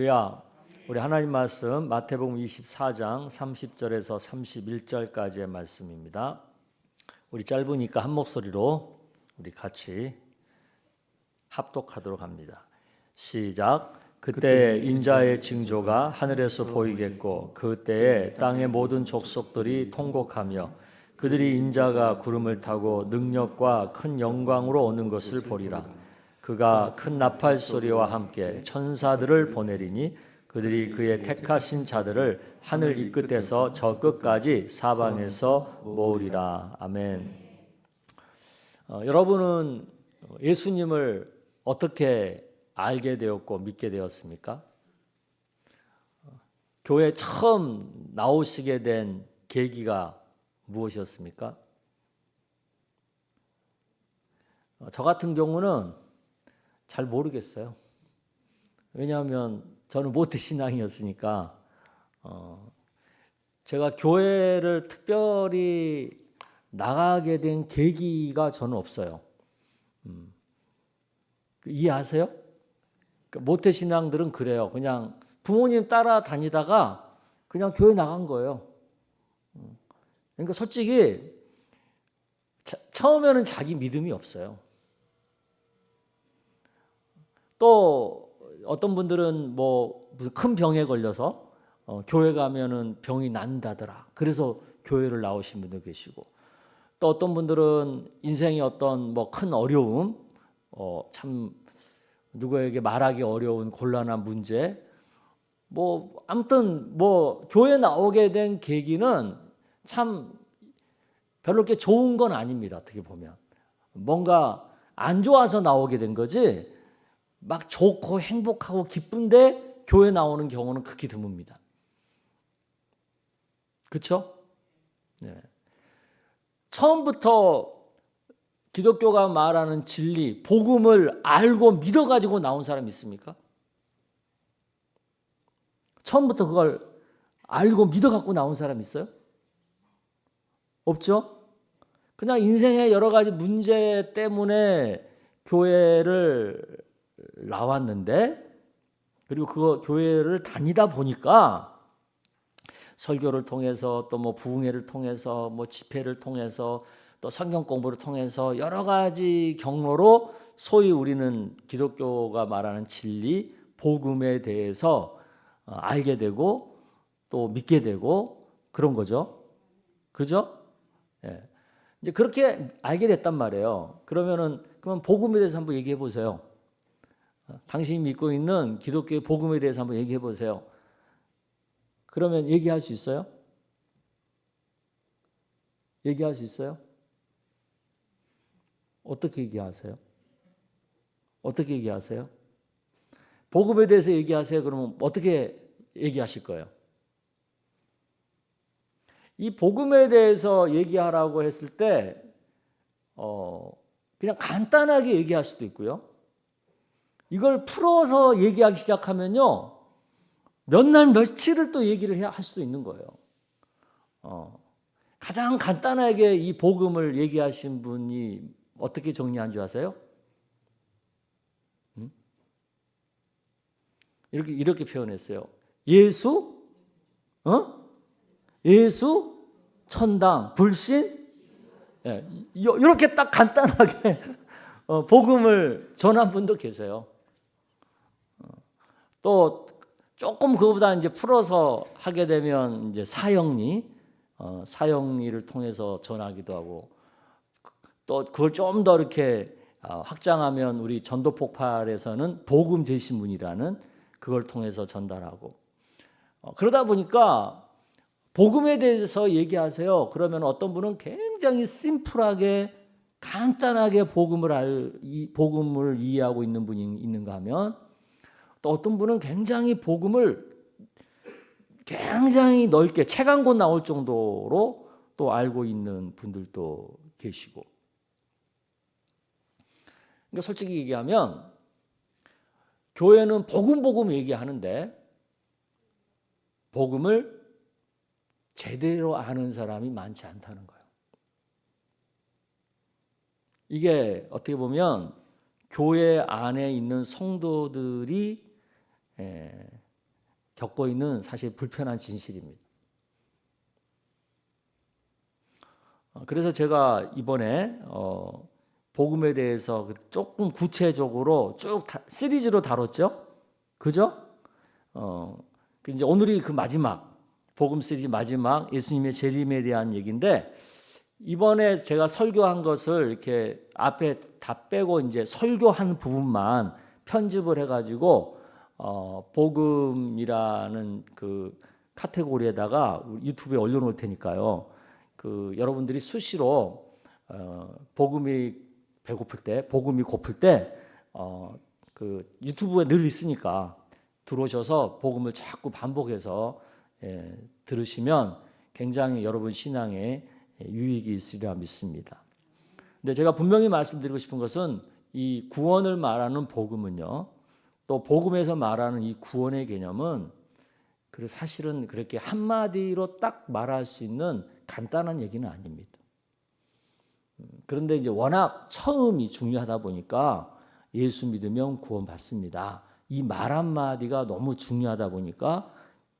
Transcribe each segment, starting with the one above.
할렐루야. 우리 하나님 말씀 마태복음 24장 30절에서 31절까지의 말씀입니다. 우리 짧으니까 한 목소리로 우리 같이 합독하도록 합니다. 시작. 그때 인자의 징조가 하늘에서 보이겠고 그때에 땅의 모든 족속들이 통곡하며 그들이 인자가 구름을 타고 능력과 큰 영광으로 오는 것을 보리라. 그가 큰 나팔 소리와 함께 천사들을 보내리니 그들이 그의 택하신 자들을 하늘 이 끝에서 저 끝까지 사방에서 모으리라. 아멘. 여러분은 예수님을 어떻게 알게 되었고 믿게 되었습니까? 교회 처음 나오시게 된 계기가 무엇이었습니까? 저 같은 경우는 잘 모르겠어요. 왜냐하면 저는 모태 신앙이었으니까 제가 교회를 특별히 나가게 된 계기가 저는 없어요. 이해하세요? 모태 신앙들은 그래요. 그냥 부모님 따라다니다가 그냥 교회 나간 거예요. 그러니까 솔직히 처음에는 자기 믿음이 없어요. 또 어떤 분들은 뭐 무슨 큰 병에 걸려서 교회 가면은 병이 난다더라. 그래서 교회를 나오신 분도 계시고, 또 어떤 분들은 인생의 어떤 뭐 큰 어려움, 참 누구에게 말하기 어려운 곤란한 문제, 뭐 아무튼 뭐 교회 나오게 된 계기는 참 별로 그렇게 좋은 건 아닙니다. 어떻게 보면 뭔가 안 좋아서 나오게 된 거지. 막 좋고 행복하고 기쁜데 교회 나오는 경우는 극히 드뭅니다. 그렇죠? 네. 처음부터 기독교가 말하는 진리, 복음을 알고 믿어가지고 나온 사람 있습니까? 처음부터 그걸 알고 믿어갖고 나온 사람 있어요? 없죠? 그냥 인생의 여러 가지 문제 때문에 교회를 나왔는데, 그리고 그 교회를 다니다 보니까 설교를 통해서 또 뭐 부흥회를 통해서 뭐 집회를 통해서 또 성경 공부를 통해서 여러 가지 경로로 소위 우리는 기독교가 말하는 진리, 복음에 대해서 알게 되고 또 믿게 되고 그런 거죠. 그죠? 예. 이제 그렇게 알게 됐단 말이에요. 그러면 복음에 대해서 한번 얘기해 보세요. 당신이 믿고 있는 기독교의 복음에 대해서 한번 얘기해 보세요. 그러면 얘기할 수 있어요? 얘기할 수 있어요? 어떻게 얘기하세요? 어떻게 얘기하세요? 복음에 대해서 얘기하세요. 그러면 어떻게 얘기하실 거예요? 이 복음에 대해서 얘기하라고 했을 때 그냥 간단하게 얘기할 수도 있고요. 이걸 풀어서 얘기하기 시작하면요, 몇 날 며칠을 또 얘기를 할 수도 있는 거예요. 가장 간단하게 이 복음을 얘기하신 분이 어떻게 정리한 줄 아세요? 이렇게 표현했어요. 예수, 예수, 천당, 불신, 이렇게 딱 간단하게 복음을 전한 분도 계세요. 또 조금 그거보다 이제 풀어서 하게 되면 이제 사형리, 사형리를 통해서 전하기도 하고, 또 그걸 좀 더 이렇게 확장하면 우리 전도 폭발에서는 복음 제시문이라는 그걸 통해서 전달하고, 그러다 보니까 복음에 대해서 얘기하세요. 그러면 어떤 분은 굉장히 심플하게 간단하게 복음을 이해하고 있는 분이 있는가 하면, 또 어떤 분은 굉장히 복음을 굉장히 넓게 책 한 권 나올 정도로 또 알고 있는 분들도 계시고. 그러니까 솔직히 얘기하면 교회는 복음 얘기하는데 복음을 제대로 아는 사람이 많지 않다는 거예요. 이게 어떻게 보면 교회 안에 있는 성도들이 겪고 있는 사실 불편한 진실입니다. 그래서 제가 이번에 복음에 대해서 조금 구체적으로 쭉 시리즈로 다뤘죠. 그죠? 이제 오늘이 그 마지막 복음 시리즈 마지막 예수님의 재림에 대한 얘기인데, 이번에 제가 설교한 것을 이렇게 앞에 다 빼고 이제 설교한 부분만 편집을 해가지고 복음이라는 그 카테고리에다가 유튜브에 올려놓을 테니까요. 여러분들이 수시로 복음이 배고플 때, 복음이 고플 때 유튜브에 늘 있으니까 들어오셔서 복음을 자꾸 반복해서 들으시면 굉장히 여러분 신앙에 유익이 있으리라 믿습니다. 근데 제가 분명히 말씀드리고 싶은 것은 이 구원을 말하는 복음은요, 또 복음에서 말하는 이 구원의 개념은 사실은 그렇게 한마디로 딱 말할 수 있는 간단한 얘기는 아닙니다. 그런데 이제 워낙 처음이 중요하다 보니까 예수 믿으면 구원받습니다. 이 말 한마디가 너무 중요하다 보니까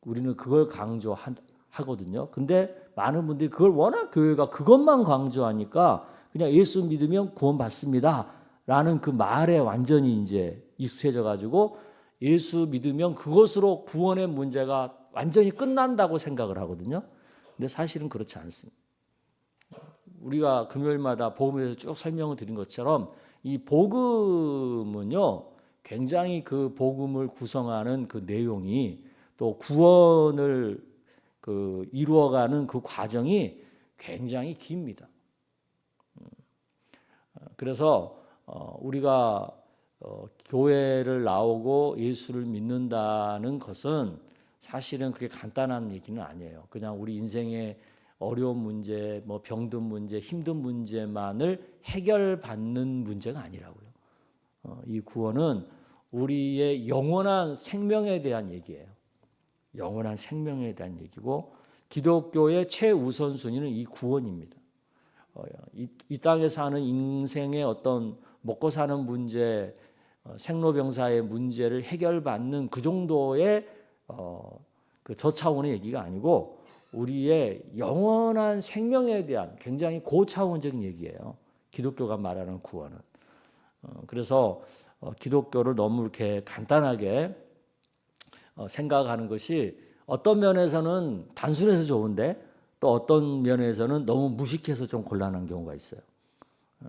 우리는 그걸 강조하거든요. 근데 많은 분들이 그걸 워낙 교회가 그것만 강조하니까 그냥 예수 믿으면 구원받습니다 라는 그 말에 완전히 이제 익숙해져 가지고 예수 믿으면 그것으로 구원의 문제가 완전히 끝난다고 생각을 하거든요. 근데 사실은 그렇지 않습니다. 우리가 금요일마다 복음에서 쭉 설명을 드린 것처럼 이 복음은요, 굉장히 그 복음을 구성하는 그 내용이 또 구원을 이루어가는 그 과정이 굉장히 깁니다. 그래서 우리가 교회를 나오고 예수를 믿는다는 것은 사실은 그렇게 간단한 얘기는 아니에요. 그냥 우리 인생의 어려운 문제, 뭐 병든 문제, 힘든 문제만을 해결받는 문제가 아니라고요. 이 구원은 우리의 영원한 생명에 대한 얘기예요. 영원한 생명에 대한 얘기고, 기독교의 최우선순위는 이 구원입니다. 이 땅에 사는 인생의 어떤 먹고 사는 문제, 생로병사의 문제를 해결받는 그 정도의 그 저차원의 얘기가 아니고 우리의 영원한 생명에 대한 굉장히 고차원적인 얘기예요. 기독교가 말하는 구원은. 그래서 기독교를 너무 이렇게 간단하게 생각하는 것이 어떤 면에서는 단순해서 좋은데 또 어떤 면에서는 너무 무식해서 좀 곤란한 경우가 있어요.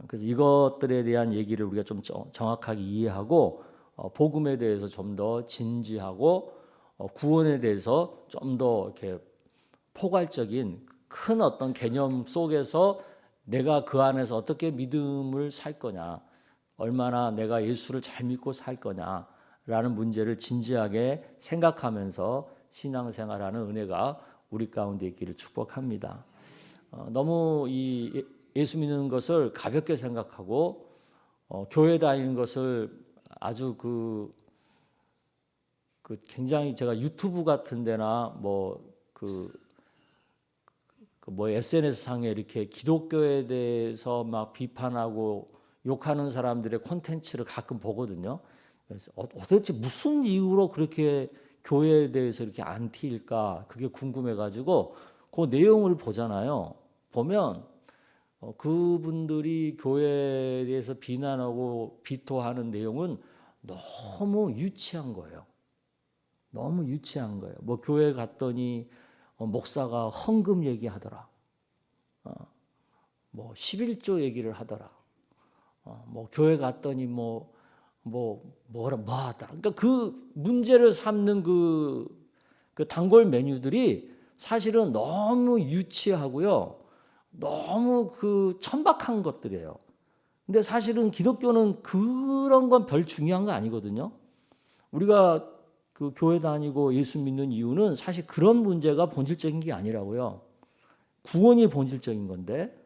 그래서 이것들에 대한 얘기를 우리가 좀 정확하게 이해하고 복음에 대해서 좀 더 진지하고 구원에 대해서 좀 더 이렇게 포괄적인 큰 어떤 개념 속에서 내가 그 안에서 어떻게 믿음을 살 거냐, 얼마나 내가 예수를 잘 믿고 살 거냐라는 문제를 진지하게 생각하면서 신앙생활하는 은혜가 우리 가운데 있기를 축복합니다. 너무 이 예수 믿는 것을 가볍게 생각하고 교회 다니는 것을 아주 굉장히 제가 유튜브 같은 데나 SNS 상에 이렇게 기독교에 대해서 막 비판하고 욕하는 사람들의 콘텐츠를 가끔 보거든요. 그래서 도대체 무슨 이유로 그렇게 교회에 대해서 이렇게 안티일까, 그게 궁금해가지고 그 내용을 보잖아요. 보면 그분들이 교회에 대해서 비난하고 비토하는 내용은 너무 유치한 거예요. 너무 유치한 거예요. 뭐 교회 갔더니 목사가 헌금 얘기하더라. 뭐 11조 얘기를 하더라. 뭐 교회 갔더니 뭐라 하더라. 그러니까 그 문제를 삼는 그 단골 메뉴들이 사실은 너무 유치하고요. 너무 천박한 것들이에요. 근데 사실은 기독교는 그런 건 별 중요한 거 아니거든요. 우리가 교회 다니고 예수 믿는 이유는 사실 그런 문제가 본질적인 게 아니라고요. 구원이 본질적인 건데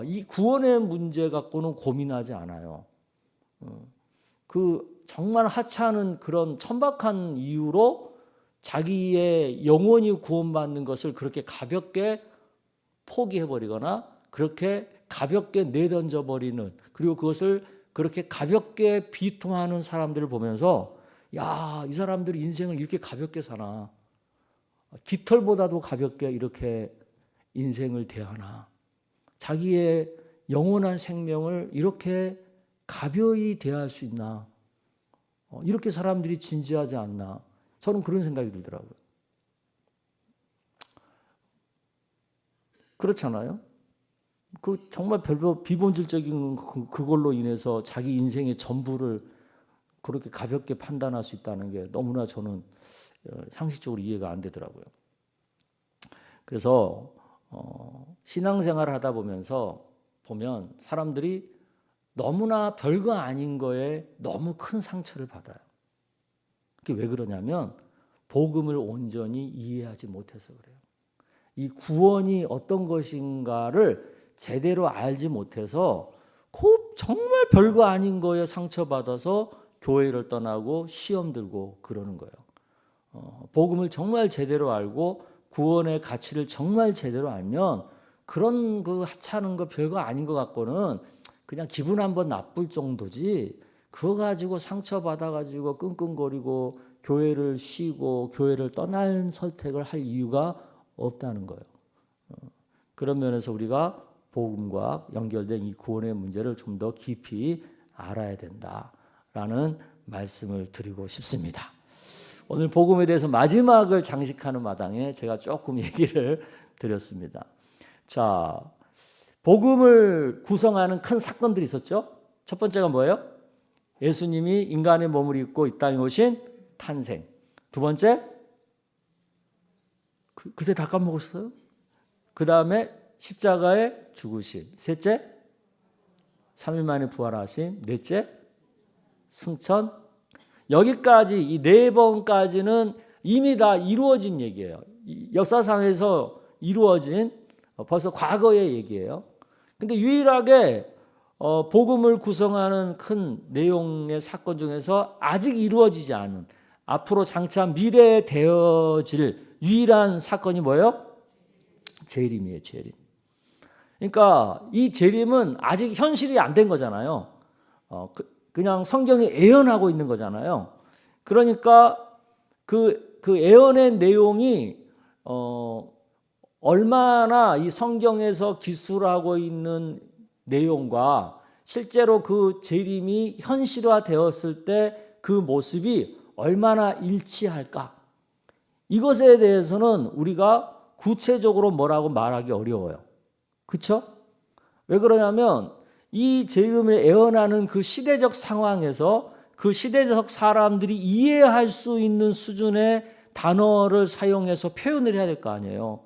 이 구원의 문제 갖고는 고민하지 않아요. 정말 하찮은 그런 천박한 이유로 자기의 영혼이 구원받는 것을 그렇게 가볍게 포기해버리거나 그렇게 가볍게 내던져버리는, 그리고 그것을 그렇게 가볍게 비통하는 사람들을 보면서 야, 이 사람들이 인생을 이렇게 가볍게 사나, 깃털보다도 가볍게 이렇게 인생을 대하나? 자기의 영원한 생명을 이렇게 가벼이 대할 수 있나? 이렇게 사람들이 진지하지 않나? 저는 그런 생각이 들더라고요. 그렇잖아요. 그 정말 별로 비본질적인 그걸로 인해서 자기 인생의 전부를 그렇게 가볍게 판단할 수 있다는 게 너무나 저는 상식적으로 이해가 안 되더라고요. 그래서 신앙생활을 하다 보면 사람들이 너무나 별거 아닌 거에 너무 큰 상처를 받아요. 그게 왜 그러냐면 복음을 온전히 이해하지 못해서 그래요. 이 구원이 어떤 것인가를 제대로 알지 못해서 정말 별거 아닌 거에 상처받아서 교회를 떠나고 시험 들고 그러는 거예요. 복음을 정말 제대로 알고 구원의 가치를 정말 제대로 알면 그런 그 하찮은 거 별거 아닌 것 같고는 그냥 기분 한번 나쁠 정도지 그거 가지고 상처받아가지고 끙끙거리고 교회를 쉬고 교회를 떠날 선택을 할 이유가 없다는 거예요. 그런 면에서 우리가 복음과 연결된 이 구원의 문제를 좀 더 깊이 알아야 된다라는 말씀을 드리고 싶습니다. 오늘 복음에 대해서 마지막을 장식하는 마당에 제가 조금 얘기를 드렸습니다. 자, 복음을 구성하는 큰 사건들이 있었죠. 첫 번째가 뭐예요? 예수님이 인간의 몸을 입고 이 땅에 오신 탄생. 두 번째, 그새 다 까먹었어요? 그 다음에 십자가에 죽으심. 셋째, 3일 만에 부활하심. 넷째, 승천. 여기까지 이 네 번까지는 이미 다 이루어진 얘기예요. 역사상에서 이루어진 벌써 과거의 얘기예요. 근데 유일하게 복음을 구성하는 큰 내용의 사건 중에서 아직 이루어지지 않은 앞으로 장차 미래에 되어질 유일한 사건이 뭐예요? 재림이에요. 재림. 그러니까 이 재림은 아직 현실이 안 된 거잖아요. 그냥 성경이 예언하고 있는 거잖아요. 그러니까 그 예언의 내용이 얼마나 이 성경에서 기술하고 있는 내용과 실제로 그 재림이 현실화되었을 때 그 모습이 얼마나 일치할까? 이것에 대해서는 우리가 구체적으로 뭐라고 말하기 어려워요. 그렇죠? 왜 그러냐면 이 재림을 예언하는 그 시대적 상황에서 그 시대적 사람들이 이해할 수 있는 수준의 단어를 사용해서 표현을 해야 될 거 아니에요.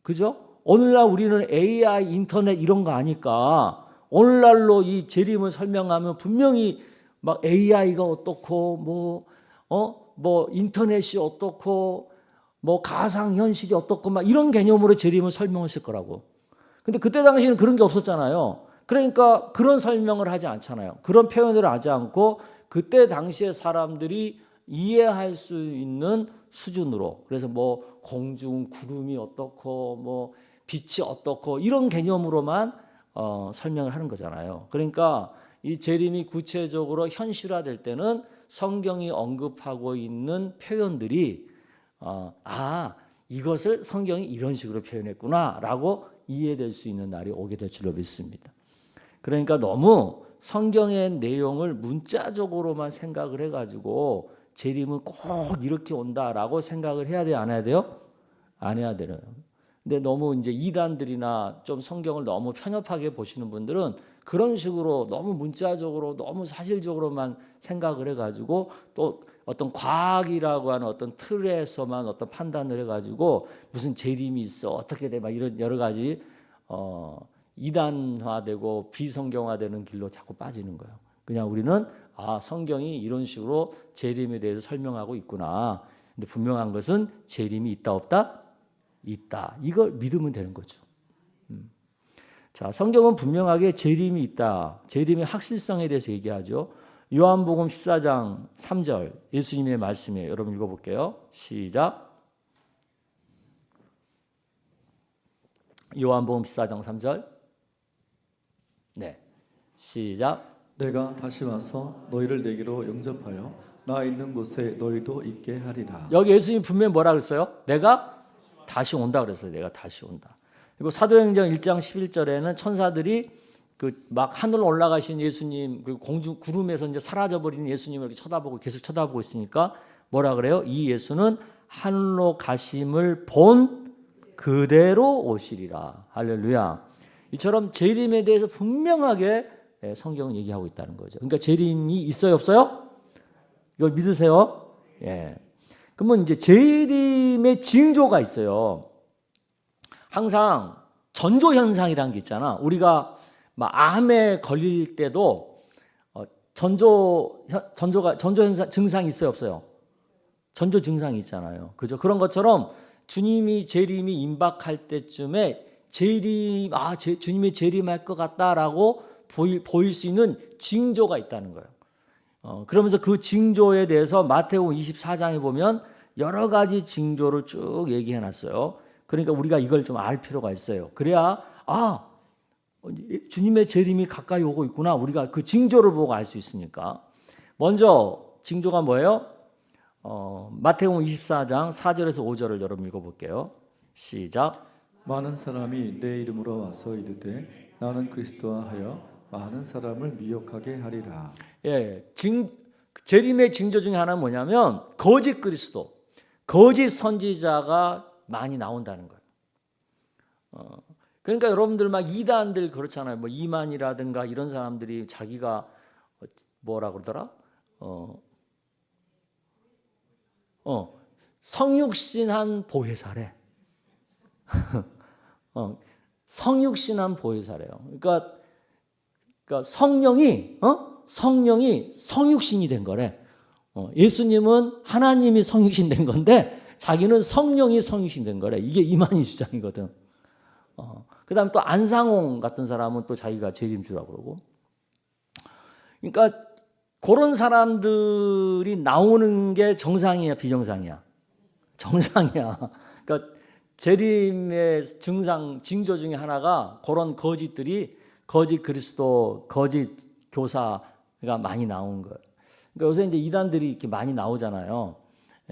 그죠? 오늘날 우리는 AI, 인터넷 이런 거 아니까 오늘날로 이 재림을 설명하면 분명히 막 AI가 어떻고 뭐 인터넷이 어떻고 뭐 가상현실이 어떻고 막 이런 개념으로 재림을 설명했을 거라고. 근데 그때 당시에는 그런 게 없었잖아요. 그러니까 그런 설명을 하지 않잖아요. 그런 표현을 하지 않고 그때 당시에 사람들이 이해할 수 있는 수준으로, 그래서 뭐 공중 구름이 어떻고 뭐 빛이 어떻고 이런 개념으로만 설명을 하는 거잖아요. 그러니까 이 재림이 구체적으로 현실화될 때는 성경이 언급하고 있는 표현들이 이것을 성경이 이런 식으로 표현했구나라고 이해될 수 있는 날이 오게 될 줄로 믿습니다. 그러니까 너무 성경의 내용을 문자적으로만 생각을 해가지고 재림은 꼭 이렇게 온다라고 생각을 해야 돼요, 안 해야 돼요? 안 해야 돼요. 근데 너무 이제 이단들이나 좀 성경을 너무 편협하게 보시는 분들은 그런 식으로 너무 문자적으로 너무 사실적으로만 생각을 해가지고 또 어떤 과학이라고 하는 어떤 틀에서만 어떤 판단을 해가지고 무슨 재림이 있어 어떻게 돼 막 이런 여러 가지 이단화되고 비성경화되는 길로 자꾸 빠지는 거예요. 그냥 우리는 성경이 이런 식으로 재림에 대해서 설명하고 있구나. 근데 분명한 것은 재림이 있다 없다? 있다. 이걸 믿으면 되는 거죠. 자, 성경은 분명하게 재림이 있다. 재림의 확실성에 대해서 얘기하죠. 요한복음 14장 3절 예수님의 말씀이에요. 여러분 읽어볼게요. 시작. 요한복음 14장 3절. 네, 시작. 내가 다시 와서 너희를 내게로 영접하여 나 있는 곳에 너희도 있게 하리라. 여기 예수님 분명히 뭐라 그랬어요? 내가 다시 온다 그랬어요. 내가 다시 온다. 그리고 사도행전 1장 11절에는 천사들이 그 막 하늘로 올라가신 예수님, 그 공중 구름에서 이제 사라져 버린 예수님을 이렇게 쳐다보고 계속 쳐다보고 있으니까 뭐라 그래요? 이 예수는 하늘로 가심을 본 그대로 오시리라. 할렐루야. 이처럼 재림에 대해서 분명하게 성경은 얘기하고 있다는 거죠. 그러니까 재림이 있어요, 없어요? 이걸 믿으세요? 예. 그러면 이제 재림의 징조가 있어요. 항상 전조 현상이라는 게 있잖아. 우리가 막 암에 걸릴 때도 전조 현상 증상이 있어요, 없어요? 전조 증상이 있잖아요. 그죠? 그런 것처럼 주님이 재림이 임박할 때쯤에 주님이 재림할 것 같다라고 보일 수 있는 징조가 있다는 거예요. 그러면서 그 징조에 대해서 마태복음 24장에 보면 여러 가지 징조를 쭉 얘기해 놨어요. 그러니까 우리가 이걸 좀 알 필요가 있어요. 그래야 주님의 재림이 가까이 오고 있구나. 우리가 그 징조를 보고 알 수 있으니까. 먼저 징조가 뭐예요? 마태복음 24장 4절에서 5절을 여러분 읽어볼게요. 시작. 많은 사람이 내 이름으로 와서 이르되 나는 그리스도라 하여 많은 사람을 미혹하게 하리라. 예, 재림의 징조 중에 하나는 뭐냐면 거짓 그리스도, 거짓 선지자가 많이 나온다는 거예요. 그러니까 여러분들 막 이단들 그렇잖아요. 뭐 이만이라든가 이런 사람들이 자기가 뭐라 그러더라? 성육신한 보혜사래. 성육신한 보혜사래요. 그러니까 성령이 성육신이 된 거래. 예수님은 하나님이 성육신 된 건데 자기는 성령이 성육신 된 거래. 이게 이만희 주장이거든. 그다음 또 안상홍 같은 사람은 또 자기가 재림주라고 그러고. 그러니까 그런 사람들이 나오는 게 정상이야, 비정상이야? 정상이야. 그러니까 재림의 징조 중에 하나가 그런 거짓들이 거짓 그리스도, 거짓 교사가 많이 나온 거예요. 그러니까 요새 이제 이단들이 이렇게 많이 나오잖아요.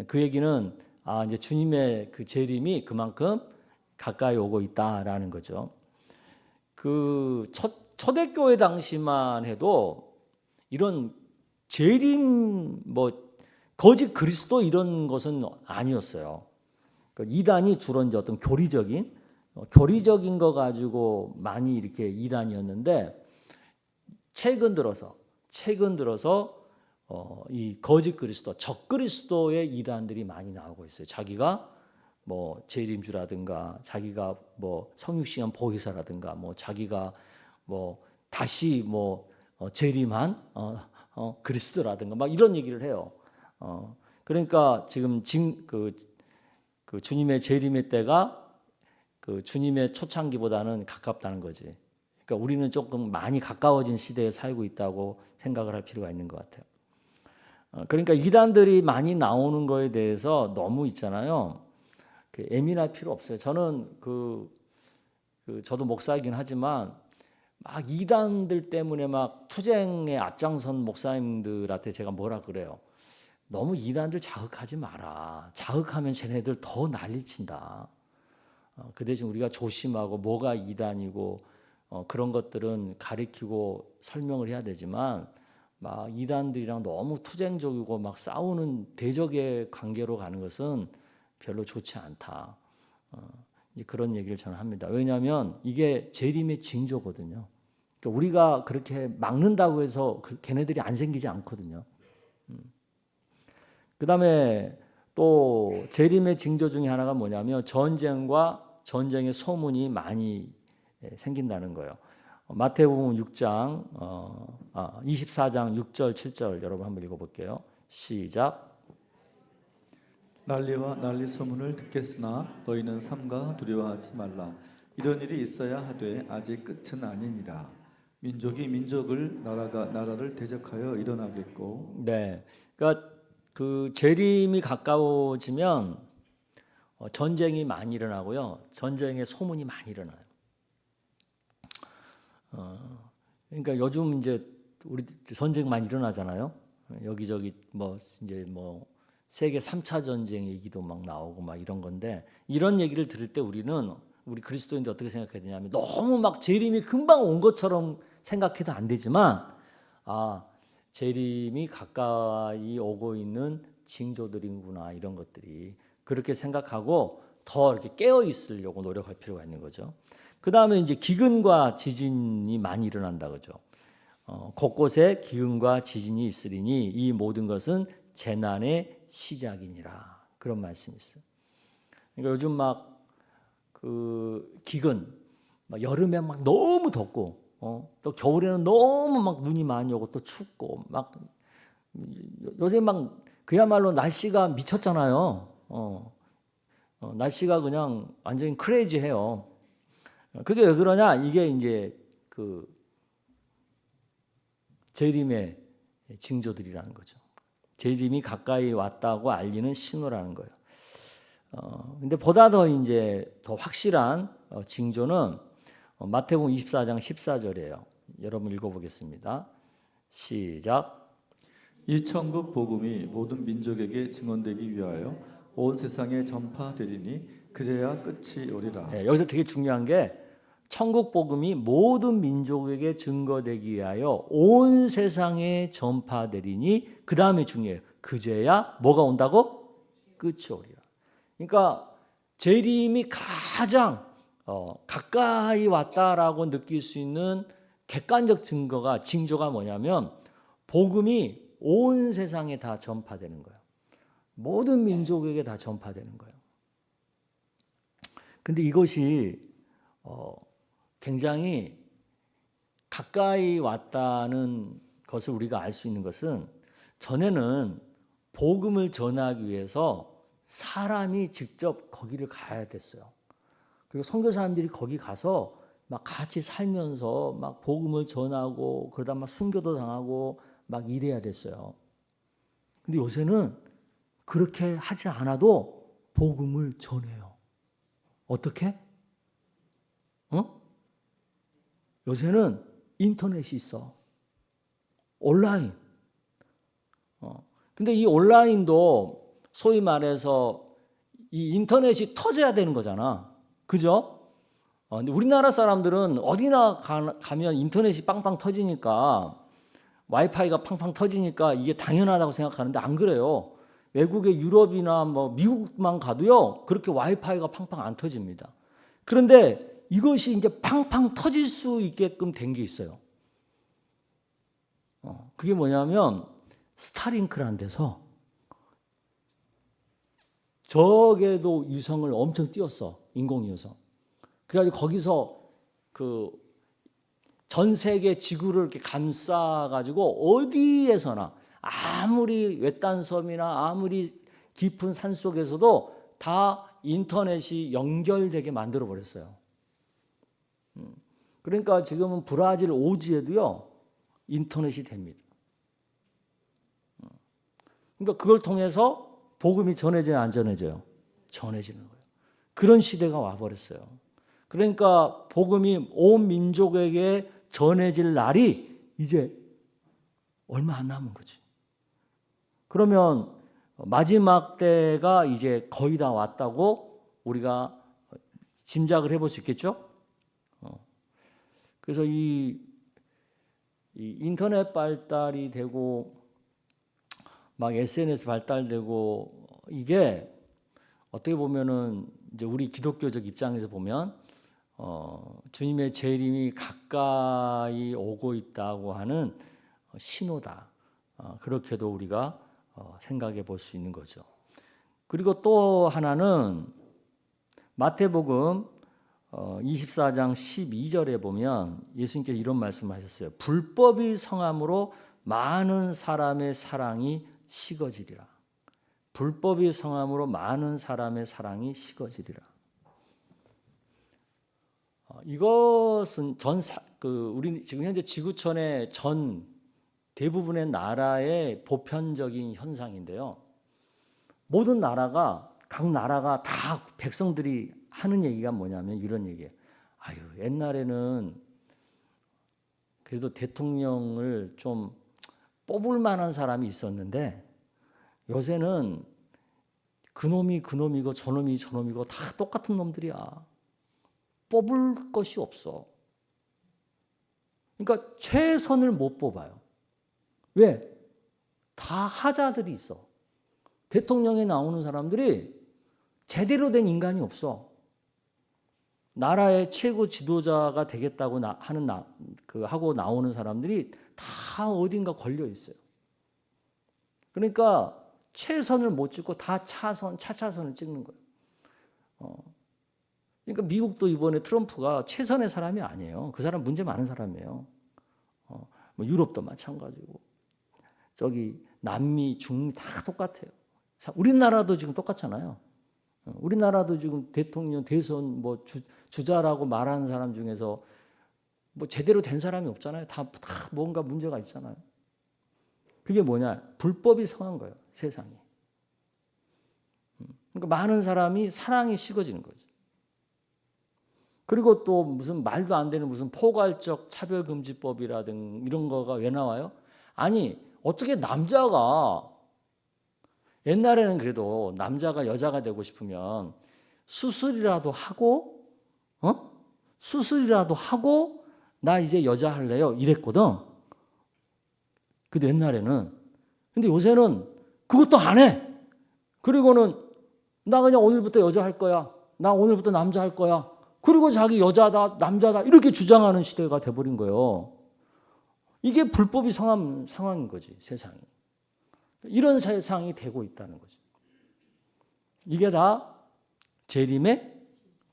그 얘기는 이제 주님의 그 재림이 그만큼 가까이 오고 있다라는 거죠. 그 초대교회 당시만 해도 이런 재림 거짓 그리스도 이런 것은 아니었어요. 그러니까 이단이 주로 이제 어떤 교리적인 거 가지고 많이 이렇게 이단이었는데 최근 들어서 이 거짓 그리스도, 적 그리스도의 이단들이 많이 나오고 있어요. 자기가 뭐 재림주라든가 자기가 뭐 성육신한 보혜사라든가 뭐 자기가 뭐 다시 재림한 그리스도라든가 막 이런 얘기를 해요. 그러니까 지금 그 주님의 재림의 때가 그 주님의 초창기보다는 가깝다는 거지. 그러니까 우리는 조금 많이 가까워진 시대에 살고 있다고 생각을 할 필요가 있는 것 같아요. 그러니까 이단들이 많이 나오는 거에 대해서 너무 있잖아요. 예민할 필요 없어요. 저는 저도 목사이긴 하지만 막 이단들 때문에 막 투쟁에 앞장선 목사님들한테 제가 뭐라 그래요. 너무 이단들 자극하지 마라. 자극하면 쟤네들 더 난리친다. 그 대신 우리가 조심하고 뭐가 이단이고 그런 것들은 가리키고 설명을 해야 되지만 막 이단들이랑 너무 투쟁적이고 막 싸우는 대적의 관계로 가는 것은 별로 좋지 않다. 그런 얘기를 저는 합니다. 왜냐하면 이게 재림의 징조거든요. 그러니까 우리가 그렇게 막는다고 해서 걔네들이 안 생기지 않거든요. 그다음에 또 재림의 징조 중에 하나가 뭐냐면 전쟁과 전쟁의 소문이 많이 생긴다는 거예요. 마태복음 6장 24장 6절 7절 여러분 한번 읽어볼게요. 시작. 난리와 난리 소문을 듣겠으나 너희는 삼가 두려워하지 말라. 이런 일이 있어야 하되 아직 끝은 아니니라. 민족이 민족을 나라가 나라를 대적하여 일어나겠고. 네, 그러니까 그 재림이 가까워지면 전쟁이 많이 일어나고요. 전쟁의 소문이 많이 일어나요. 그러니까 요즘 이제 우리 전쟁 많이 일어나잖아요. 여기저기 뭐 이제 뭐 세계 3차 전쟁 얘기도 막 나오고 막 이런 건데, 이런 얘기를 들을 때 우리 그리스도인들 어떻게 생각해야 되냐면, 너무 막 재림이 금방 온 것처럼 생각해도 안 되지만, 재림이 가까이 오고 있는 징조들이구나, 이런 것들이 그렇게 생각하고 더 이렇게 깨어 있으려고 노력할 필요가 있는 거죠. 그 다음에 이제 기근과 지진이 많이 일어난다 그죠. 곳곳에 기근과 지진이 있으리니 이 모든 것은 재난의 시작이니라, 그런 말씀이 있어요. 그러니까 요즘 막 그 기근, 막 여름에 막 너무 덥고, 또 겨울에는 너무 막 눈이 많이 오고 또 춥고, 막 요새 막 그야말로 날씨가 미쳤잖아요. 날씨가 그냥 완전히 크레이지해요. 그게 왜 그러냐? 이게 이제 그 재림의 징조들이라는 거죠. 재림이 가까이 왔다고 알리는 신호라는 거예요. 근데 보다 더 이제 더 확실한 징조는 마태복음 24장 14절이에요. 여러분 읽어보겠습니다. 시작. 이 천국 복음이 모든 민족에게 증언되기 위하여 온 세상에 전파되리니 그제야 끝이 오리라. 네, 여기서 되게 중요한 게, 천국 복음이 모든 민족에게 증거되기 위하여 온 세상에 전파되리니, 그 다음에 중요해요. 그제야 뭐가 온다고? 끝이 오리라. 그러니까 재림이 가장 가까이 왔다라고 느낄 수 있는 객관적 징조가 뭐냐면, 복음이 온 세상에 다 전파되는 거예요. 모든 민족에게 다 전파되는 거예요. 근데 이것이 굉장히 가까이 왔다는 것을 우리가 알 수 있는 것은, 전에는 복음을 전하기 위해서 사람이 직접 거기를 가야 됐어요. 그리고 선교사님들이 거기 가서 막 같이 살면서 막 복음을 전하고, 그러다 막 순교도 당하고 막 이래야 됐어요. 근데 요새는 그렇게 하지 않아도 복음을 전해요. 어떻게? 요새는 인터넷이 있어. 온라인. 근데 이 온라인도 소위 말해서 이 인터넷이 터져야 되는 거잖아. 그죠? 근데 우리나라 사람들은 어디나 가면 인터넷이 빵빵 터지니까, 와이파이가 팡팡 터지니까 이게 당연하다고 생각하는데, 안 그래요. 외국의 유럽이나 뭐 미국만 가도요, 그렇게 와이파이가 팡팡 안 터집니다. 그런데 이것이 이제 팡팡 터질 수 있게끔 된 게 있어요. 그게 뭐냐면, 스타링크라는 데서 적에도 위성을 엄청 띄웠어. 인공위성. 그래가지고 거기서 그 전 세계 지구를 이렇게 감싸가지고 어디에서나, 아무리 외딴 섬이나 아무리 깊은 산 속에서도 다 인터넷이 연결되게 만들어 버렸어요. 그러니까 지금은 브라질 오지에도요, 인터넷이 됩니다. 그러니까 그걸 통해서 복음이 전해져야 안 전해져요? 전해지는 거예요. 그런 시대가 와버렸어요. 그러니까 복음이 온 민족에게 전해질 날이 이제 얼마 안 남은 거지. 그러면 마지막 때가 이제 거의 다 왔다고 우리가 짐작을 해볼 수 있겠죠? 그래서 이 인터넷 발달이 되고 막 SNS 발달되고, 이게 어떻게 보면은 이제 우리 기독교적 입장에서 보면 주님의 재림이 가까이 오고 있다고 하는 신호다. 그렇게도 우리가 생각해 볼 수 있는 거죠. 그리고 또 하나는 마태복음 24장 12절에 보면 예수님께서 이런 말씀하셨어요. 불법이 성함으로 많은 사람의 사랑이 식어지리라. 불법이 성함으로 많은 사람의 사랑이 식어지리라. 이것은 우리 지금 현재 지구촌의 전 대부분의 나라의 보편적인 현상인데요. 모든 나라가, 각 나라가 다 백성들이 하는 얘기가 뭐냐면 이런 얘기예요. 아유, 옛날에는 그래도 대통령을 좀 뽑을 만한 사람이 있었는데 요새는 그놈이 그놈이고 저놈이 저놈이고 다 똑같은 놈들이야. 뽑을 것이 없어. 그러니까 최선을 못 뽑아요. 왜? 다 하자들이 있어. 대통령에 나오는 사람들이 제대로 된 인간이 없어. 나라의 최고 지도자가 되겠다고 하고 나오는 사람들이 다 어딘가 걸려 있어요. 그러니까 최선을 못 찍고 다 차차선을 찍는 거예요. 그러니까 미국도 이번에 트럼프가 최선의 사람이 아니에요. 그 사람 문제 많은 사람이에요. 뭐 유럽도 마찬가지고 저기 남미, 중미 다 똑같아요. 우리나라도 지금 똑같잖아요. 우리나라도 지금 대통령 대선 뭐 주자라고 말하는 사람 중에서 뭐 제대로 된 사람이 없잖아요. 다 뭔가 문제가 있잖아요. 그게 뭐냐? 불법이 성한 거예요. 세상이. 그러니까 많은 사람이 사랑이 식어지는 거죠. 그리고 또 무슨 말도 안 되는 무슨 포괄적 차별금지법이라든 이런 거가 왜 나와요? 아니 어떻게 남자가 옛날에는 그래도 남자가 여자가 되고 싶으면 수술이라도 하고 수술이라도 하고 나 이제 여자 할래요 이랬거든. 근데 옛날에는. 근데 요새는 그것도 안 해. 그리고는 나 그냥 오늘부터 여자 할 거야. 나 오늘부터 남자 할 거야. 그리고 자기 여자다 남자다 이렇게 주장하는 시대가 돼버린 거예요. 이게 불법이 성한 상황인 거지 세상이. 이런 세상이 되고 있다는 거죠. 이게 다 재림의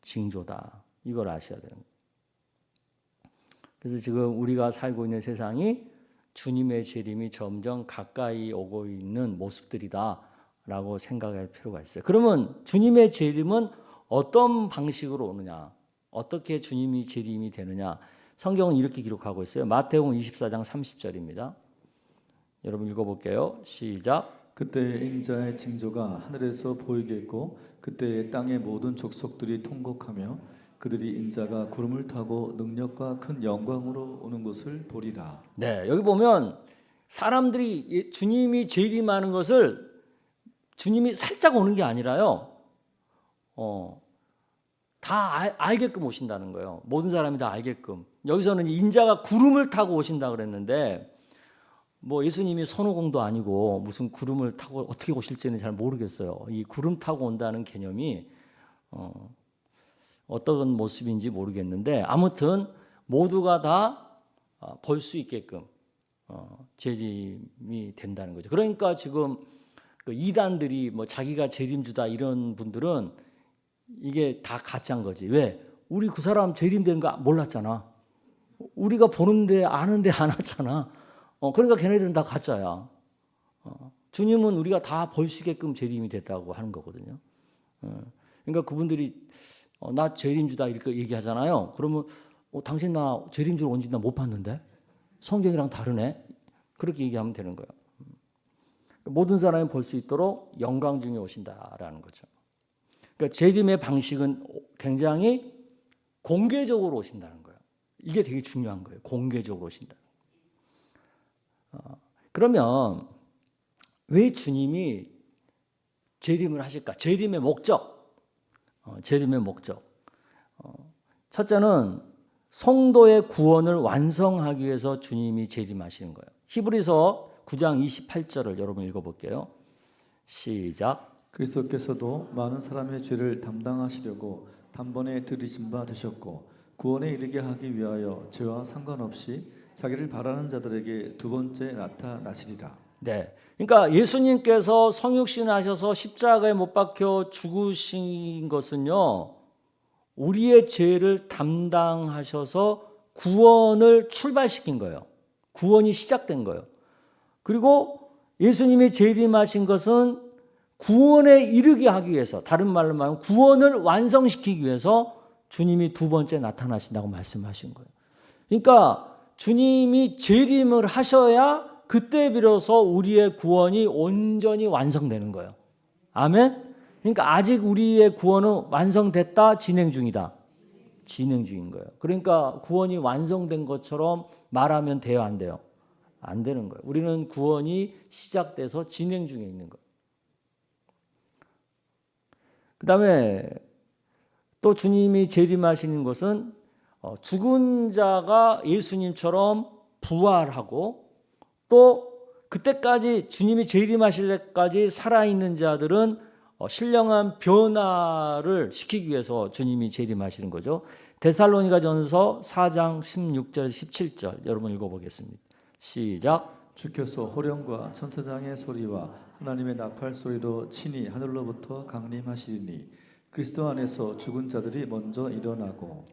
징조다. 이걸 아셔야 되는 거예요. 그래서 지금 우리가 살고 있는 세상이 주님의 재림이 점점 가까이 오고 있는 모습들이다라고 생각할 필요가 있어요. 그러면 주님의 재림은 어떤 방식으로 오느냐? 어떻게 주님이 재림이 되느냐? 성경은 이렇게 기록하고 있어요. 마태복음 24장 30절입니다. 여러분 읽어볼게요. 시작. 그때 인자의 징조가 하늘에서 보이겠고 그때 땅의 모든 족속들이 통곡하며 그들이 인자가 구름을 타고 능력과 큰 영광으로 오는 것을 보리라. 네, 여기 보면 사람들이 주님이 재림하는 것을 주님이 살짝 오는 게 아니라요. 다 알게끔 오신다는 거예요. 모든 사람이 다 알게끔. 여기서는 인자가 구름을 타고 오신다 그랬는데 뭐 예수님이 손오공도 아니고 무슨 구름을 타고 어떻게 오실지는 잘 모르겠어요. 이 구름 타고 온다는 개념이 어떤 모습인지 모르겠는데 아무튼 모두가 다 볼 수 있게끔 재림이 된다는 거죠. 그러니까 지금 그 이단들이 뭐 자기가 재림주다 이런 분들은 이게 다 가짜인 거지. 왜? 우리 그 사람 재림된 거 몰랐잖아. 우리가 보는데 아는데 안 왔잖아. 그러니까 걔네들은 다 가짜야. 주님은 우리가 다 볼 수 있게끔 재림이 됐다고 하는 거거든요. 그러니까 그분들이 나 재림주다 이렇게 얘기하잖아요. 그러면 당신 나 재림주로 온지 나 못 봤는데 성경이랑 다르네. 그렇게 얘기하면 되는 거예요. 모든 사람이 볼 수 있도록 영광 중에 오신다라는 거죠. 그러니까 재림의 방식은 굉장히 공개적으로 오신다는 거예요. 이게 되게 중요한 거예요. 공개적으로 오신다. 그러면 왜 주님이 재림을 하실까? 재림의 목적. 재림의 목적. 첫째는 성도의 구원을 완성하기 위해서 주님이 재림하시는 거예요. 히브리서 9장 28절을 여러분 읽어볼게요. 시작. 그리스도께서도 많은 사람의 죄를 담당하시려고 단번에 들이신 바 되셨고 구원에 이르게 하기 위하여 죄와 상관없이 자기를 바라는 자들에게 두 번째 나타나시리라. 네, 그러니까 예수님께서 성육신하셔서 십자가에 못 박혀 죽으신 것은요, 우리의 죄를 담당하셔서 구원을 출발시킨 거예요. 구원이 시작된 거예요. 그리고 예수님이 재림하신 것은 구원에 이르게 하기 위해서, 다른 말로 말하면 구원을 완성시키기 위해서 주님이 두 번째 나타나신다고 말씀하신 거예요. 그러니까 주님이 재림을 하셔야 그때 비로소 우리의 구원이 온전히 완성되는 거예요. 아멘? 그러니까 아직 우리의 구원은 완성됐다, 진행 중이다. 진행 중인 거예요. 그러니까 구원이 완성된 것처럼 말하면 돼요, 안 돼요? 안 되는 거예요. 우리는 구원이 시작돼서 진행 중에 있는 거예요. 그 다음에 또 주님이 재림하시는 것은 죽은 자가 예수님처럼 부활하고 또 그때까지 주님이 재림하실 때까지 살아있는 자들은 신령한 변화를 시키기 위해서 주님이 재림하시는 거죠. 데살로니가전서 4장 16절 17절 여러분 읽어보겠습니다. 시작. 주께서 호령과 천사장의 소리와 하나님의 나팔 소리로 친히 하늘로부터 강림하시리니 그리스도 안에서 죽은 자들이 먼저 일어나고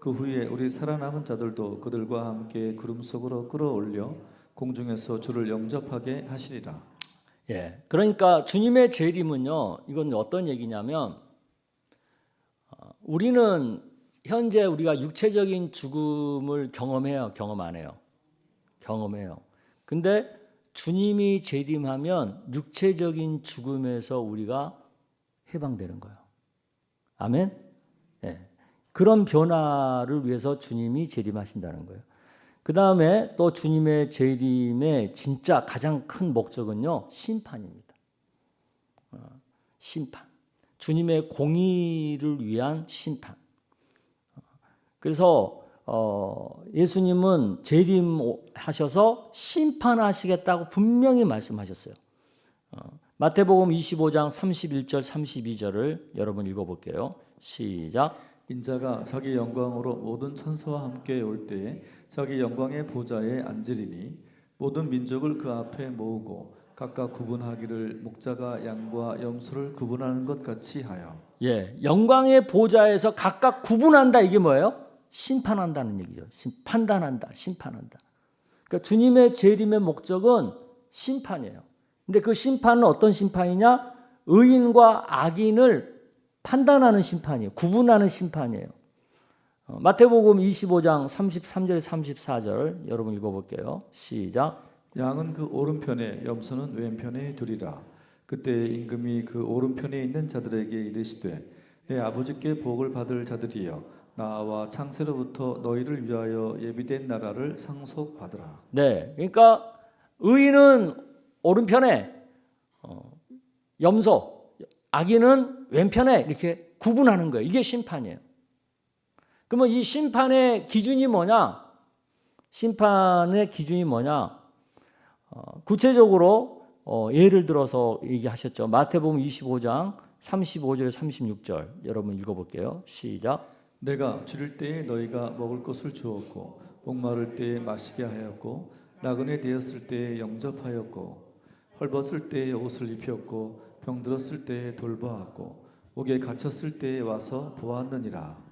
그 후에 우리 살아남은 자들도 그들과 함께 구름 속으로 끌어올려 공중에서 주를 영접하게 하시리라. 예, 그러니까 주님의 재림은요, 이건 어떤 얘기냐면 우리는 현재 우리가 육체적인 죽음을 경험해요, 경험 안 해요? 경험해요. 근데 주님이 재림하면 육체적인 죽음에서 우리가 해방되는 거예요. 아멘? 예. 그런 변화를 위해서 주님이 재림하신다는 거예요. 그 다음에 또 주님의 재림의 진짜 가장 큰 목적은요, 심판입니다. 심판. 주님의 공의를 위한 심판. 그래서 예수님은 재림하셔서 심판하시겠다고 분명히 말씀하셨어요. 마태복음 25장 31절 32절을 여러분 읽어볼게요. 시작. 인자가 자기 영광으로 모든 천사와 함께 올 때에 자기 영광의 보좌에 앉으리니 모든 민족을 그 앞에 모으고 각각 구분하기를 목자가 양과 염소를 구분하는 것 같이 하여. 예, 영광의 보좌에서 각각 구분한다. 이게 뭐예요? 심판한다는 얘기죠. 판단한다, 심판한다. 그러니까 주님의 재림의 목적은 심판이에요. 근데 그 심판은 어떤 심판이냐? 의인과 악인을 판단하는 심판이에요. 구분하는 심판이에요. 마태복음 25장 33절 34절 여러분 읽어볼게요. 시작. 양은 그 오른편에 염소는 왼편에 두리라. 그때 임금이 그 오른편에 있는 자들에게 이르시되 내 아버지께 복을 받을 자들이여 나와 창세로부터 너희를 위하여 예비된 나라를 상속받으라. 네, 그러니까 의인은 오른편에 염소, 악인은 왼편에 이렇게 구분하는 거예요. 이게 심판이에요. 그러면 이 심판의 기준이 뭐냐? 심판의 기준이 뭐냐? 구체적으로 예를 들어서 얘기하셨죠. 마태복음 25장 35절 36절 여러분 읽어볼게요. 시작. 내가 줄일 때에 너희가 먹을 것을 주었고 목마를 때에 마시게 하였고 나그네 되었을 때에 영접하였고 헐벗을 때에 옷을 입혔고 병들었을 때에 돌보았고 옥에 갇혔을 때에 와서 보았느니라.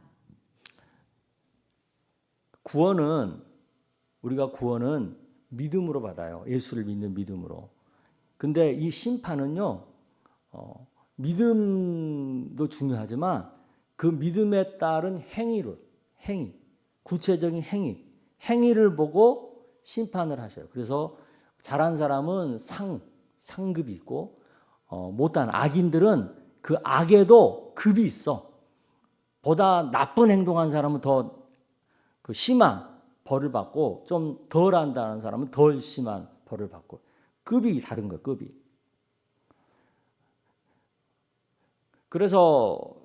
우리가 구원은 믿음으로 받아요. 예수를 믿는 믿음으로. 근데 이 심판은요, 믿음도 중요하지만 그 믿음에 따른 행위, 구체적인 행위를 보고 심판을 하셔요. 그래서 잘한 사람은 상급이 있고, 못한 악인들은 그 악에도 급이 있어. 보다 나쁜 행동한 사람은 더 그 심한 벌을 받고 좀 덜 한다는 사람은 덜 심한 벌을 받고 급이 다른 거예요. 급이. 그래서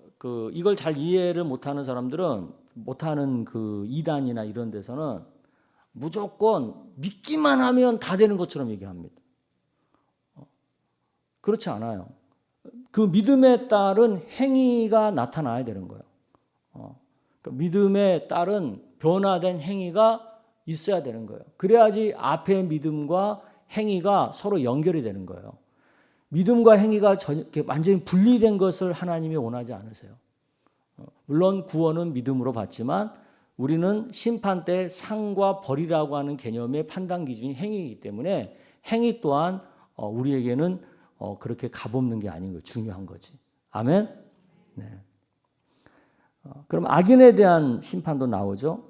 이걸 잘 이해를 못하는 사람들은 못하는 그 이단이나 이런 데서는 무조건 믿기만 하면 다 되는 것처럼 얘기합니다. 그렇지 않아요. 그 믿음에 따른 행위가 나타나야 되는 거예요. 믿음에 따른 변화된 행위가 있어야 되는 거예요. 그래야지 앞의 믿음과 행위가 서로 연결이 되는 거예요. 믿음과 행위가 완전히 분리된 것을 하나님이 원하지 않으세요. 물론 구원은 믿음으로 받지만 우리는 심판 때 상과 벌이라고 하는 개념의 판단 기준이 행위이기 때문에 행위 또한 우리에게는 그렇게 값없는 게 아닌 거예요. 중요한 거지. 아멘? 네. 그럼 악인에 대한 심판도 나오죠.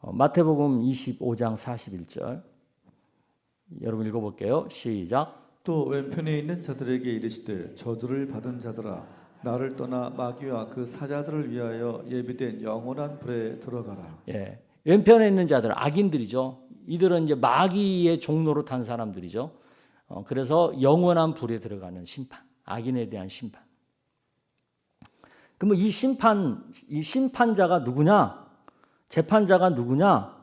마태복음 25장 41절 여러분 읽어볼게요. 시작. 또 왼편에 있는 자들에게 이르시되 저주를 받은 자들아 나를 떠나 마귀와 그 사자들을 위하여 예비된 영원한 불에 들어가라. 예, 왼편에 있는 자들 악인들이죠. 이들은 이제 마귀의 종로로 탄 사람들이죠. 그래서 영원한 불에 들어가는 심판, 악인에 대한 심판. 그러면 이 심판자가 누구냐? 재판자가 누구냐?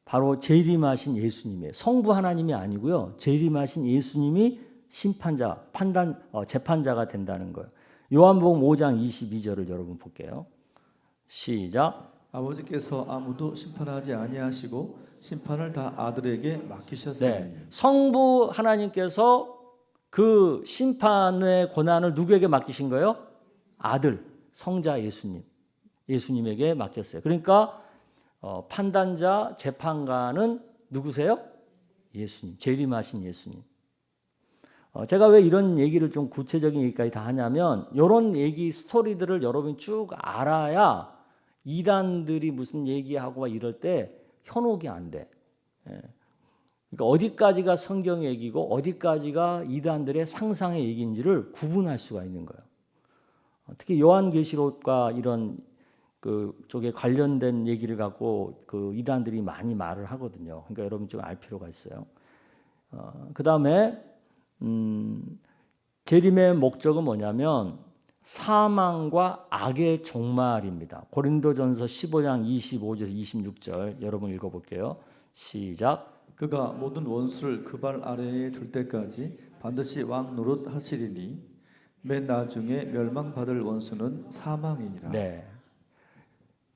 바로 재림하신 예수님이에요. 성부 하나님이 아니고요. 재림하신 예수님이 심판자, 재판자가 된다는 거예요. 요한복음 5장 22절을 여러분 볼게요. 시작. 아버지께서 아무도 심판하지 아니하시고 심판을 다 아들에게 맡기셨으니. 네, 성부 하나님께서 그 심판의 권한을 누구에게 맡기신 거예요? 아들, 성자 예수님에게 맡겼어요. 그러니까 판단자, 재판관은 누구세요? 예수님, 재림하신 예수님. 제가 왜 이런 얘기를 좀 구체적인 얘기까지 다 하냐면 이런 얘기 스토리들을 여러분이 쭉 알아야 이단들이 무슨 얘기하고 이럴 때 현혹이 안 돼. 그러니까 어디까지가 성경 얘기고 어디까지가 이단들의 상상의 얘기인지를 구분할 수가 있는 거예요. 특히 요한계시록과 이런 그 쪽에 관련된 얘기를 갖고 그 이단들이 많이 말을 하거든요. 그러니까 여러분 좀 알 필요가 있어요. 그 다음에 재림의 목적은 뭐냐면 사망과 악의 종말입니다. 고린도전서 15장 25절에서 26절 여러분 읽어볼게요. 시작. 그가 모든 원수를 그 발 아래에 둘 때까지 반드시 왕 노릇 하시리니 맨 나중에 멸망받을 원수는 사망이니라. 네.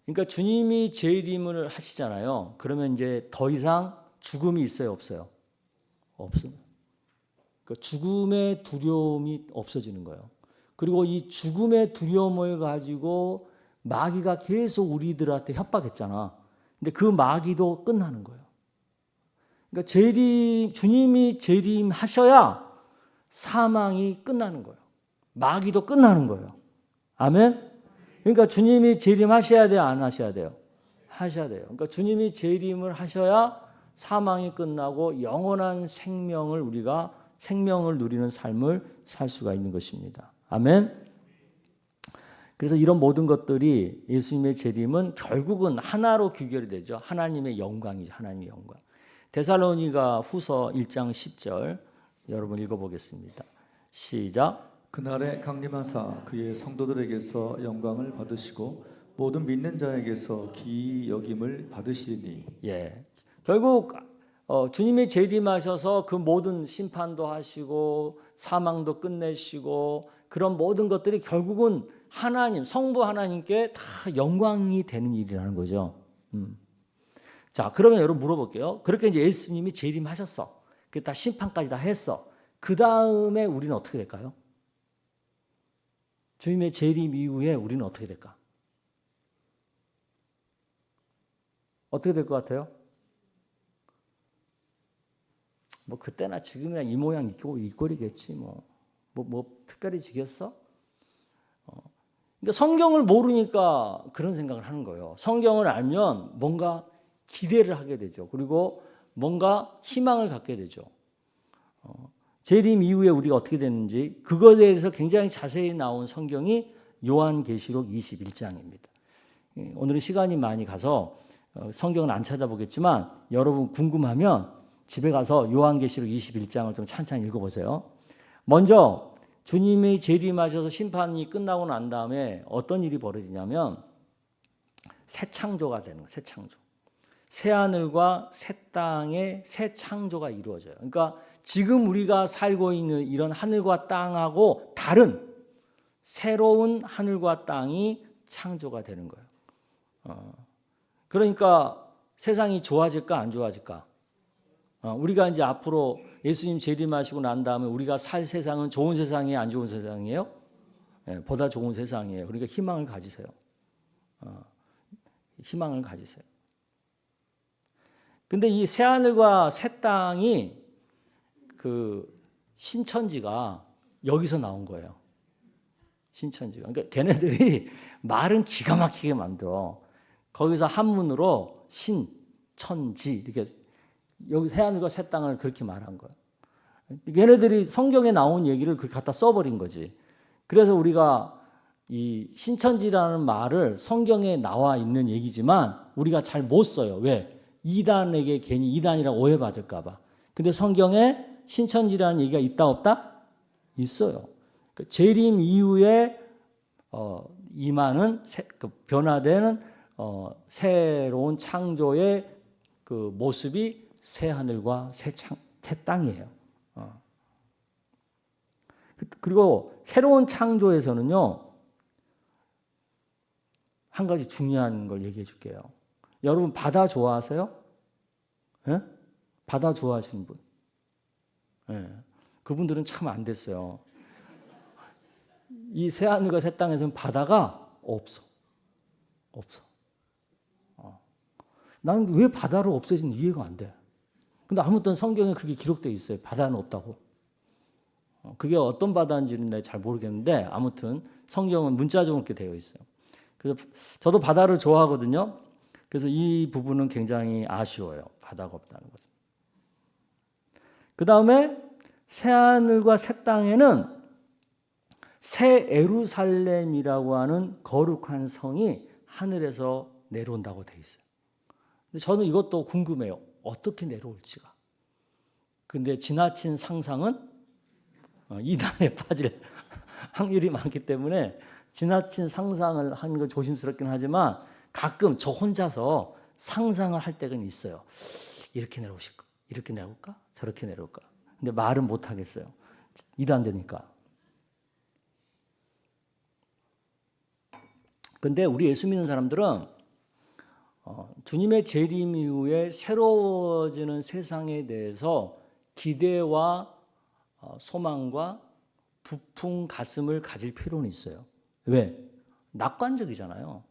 그러니까 주님이 재림을 하시잖아요. 그러면 이제 더 이상 죽음이 있어요, 없어요? 없습니다. 그러니까 죽음의 두려움이 없어지는 거예요. 그리고 이 죽음의 두려움을 가지고 마귀가 계속 우리들한테 협박했잖아. 근데 그 마귀도 끝나는 거예요. 그러니까 주님이 재림하셔야 사망이 끝나는 거예요. 마귀도 끝나는 거예요. 아멘? 그러니까 주님이 재림하셔야 돼요? 안 하셔야 돼요? 하셔야 돼요. 그러니까 주님이 재림을 하셔야 사망이 끝나고 영원한 생명을 누리는 삶을 살 수가 있는 것입니다. 아멘? 그래서 이런 모든 것들이 예수님의 재림은 결국은 하나로 귀결이 되죠. 하나님의 영광이죠. 하나님의 영광. 데살로니가 후서 1장 10절 여러분 읽어보겠습니다. 시작. 그날에 강림하사 그의 성도들에게서 영광을 받으시고 모든 믿는 자에게서 기이 여김을 받으시리니. 예. 결국 주님이 재림하셔서 그 모든 심판도 하시고 사망도 끝내시고 그런 모든 것들이 결국은 하나님, 성부 하나님께 다 영광이 되는 일이라는 거죠. 자, 그러면 여러분 물어볼게요. 그렇게 이제 예수님이 재림하셨어. 그 다 심판까지 다 했어. 그 다음에 우리는 어떻게 될까요? 주님의 재림 이후에 우리는 어떻게 될까? 어떻게 될 것 같아요? 뭐 그때나 지금이나 이 모양 이 꼴이겠지 뭐 특별히 지겠어? 그러니까 성경을 모르니까 그런 생각을 하는 거예요. 성경을 알면 뭔가 기대를 하게 되죠. 그리고 뭔가 희망을 갖게 되죠. 재림 이후에 우리가 어떻게 되는지 그거에 대해서 굉장히 자세히 나온 성경이 요한계시록 21장입니다. 오늘은 시간이 많이 가서 성경은 안 찾아보겠지만 여러분 궁금하면 집에 가서 요한계시록 21장을 좀 찬찬히 읽어보세요. 먼저 주님이 재림하셔서 심판이 끝나고 난 다음에 어떤 일이 벌어지냐면 새 창조가 되는 거예요. 새 창조. 새 하늘과 새 땅의 새 창조가 이루어져요. 그러니까 지금 우리가 살고 있는 이런 하늘과 땅하고 다른 새로운 하늘과 땅이 창조가 되는 거예요. 그러니까 세상이 좋아질까 안 좋아질까? 우리가 이제 앞으로 예수님 재림하시고 난 다음에 우리가 살 세상은 좋은 세상이에요, 안 좋은 세상이에요? 네, 보다 좋은 세상이에요. 그러니까 희망을 가지세요. 희망을 가지세요. 근데 이 새 하늘과 새 땅이 그 신천지가 여기서 나온 거예요. 신천지가. 그러니까 걔네들이 말은 기가 막히게 만들어. 거기서 한문으로 신천지 이렇게 여기 새 하늘과 새 땅을 그렇게 말한 거예요. 걔네들이 성경에 나온 얘기를 그렇게 갖다 써버린 거지. 그래서 우리가 이 신천지라는 말을 성경에 나와 있는 얘기지만 우리가 잘 못 써요. 왜? 이단에게 괜히 이단이라고 오해받을까 봐. 근데 성경에 신천지라는 얘기가 있다 없다? 있어요. 재림 이후에 임하는 변화되는 새로운 창조의 그 모습이 새 하늘과 새 땅이에요. 그리고 새로운 창조에서는요, 한 가지 중요한 걸 얘기해 줄게요. 여러분 바다 좋아하세요? 예? 바다 좋아하시는 분? 예. 그분들은 참 안 됐어요. 이 새하늘과 새 땅에서는 바다가 없어. 나는 왜 바다를 없애지는 이해가 안 돼. 근데 아무튼 성경에 그렇게 기록되어 있어요. 바다는 없다고. 그게 어떤 바다인지는 잘 모르겠는데 아무튼 성경은 문자적으로 이렇게 되어 있어요. 그래서 저도 바다를 좋아하거든요. 그래서 이 부분은 굉장히 아쉬워요. 바다가 없다는 것은. 그 다음에 새하늘과 새 땅에는 새 예루살렘이라고 하는 거룩한 성이 하늘에서 내려온다고 돼 있어요. 근데 저는 이것도 궁금해요. 어떻게 내려올지가. 근데 지나친 상상은 이단에 빠질 확률이 많기 때문에 지나친 상상을 하는 건 조심스럽긴 하지만 가끔 저 혼자서 상상을 할 때가 있어요. 이렇게 내려오실까? 이렇게 내려올까? 저렇게 내려올까? 근데 말은 못 하겠어요. 이단 되니까. 근데 우리 예수 믿는 사람들은 주님의 재림 이후에 새로워지는 세상에 대해서 기대와 소망과 부푼 가슴을 가질 필요는 있어요. 왜? 낙관적이잖아요.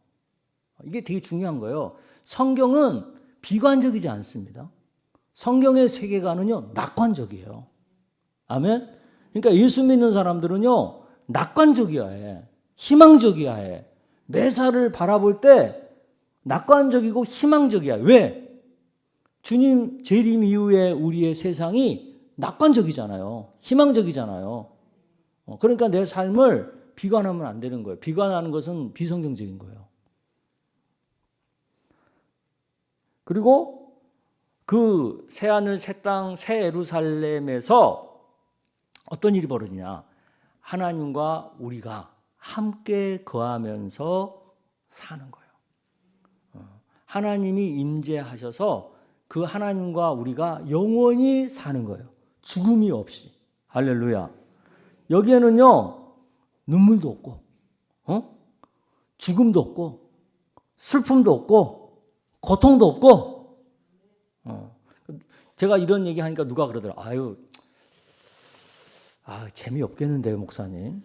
이게 되게 중요한 거예요. 성경은 비관적이지 않습니다. 성경의 세계관은요, 낙관적이에요. 아멘? 그러니까 예수 믿는 사람들은요, 낙관적이어야 해. 희망적이어야 해. 매사를 바라볼 때 낙관적이고 희망적이야. 왜? 주님 재림 이후에 우리의 세상이 낙관적이잖아요. 희망적이잖아요. 그러니까 내 삶을 비관하면 안 되는 거예요. 비관하는 것은 비성경적인 거예요. 그리고 그 새하늘, 새 땅, 새 예루살렘에서 어떤 일이 벌어지냐. 하나님과 우리가 함께 거하면서 사는 거예요. 하나님이 임재하셔서 그 하나님과 우리가 영원히 사는 거예요. 죽음이 없이. 할렐루야. 여기에는요, 눈물도 없고, 죽음도 없고, 슬픔도 없고, 고통도 없고. 제가 이런 얘기 하니까 누가 그러더라. 재미없겠는데요, 목사님.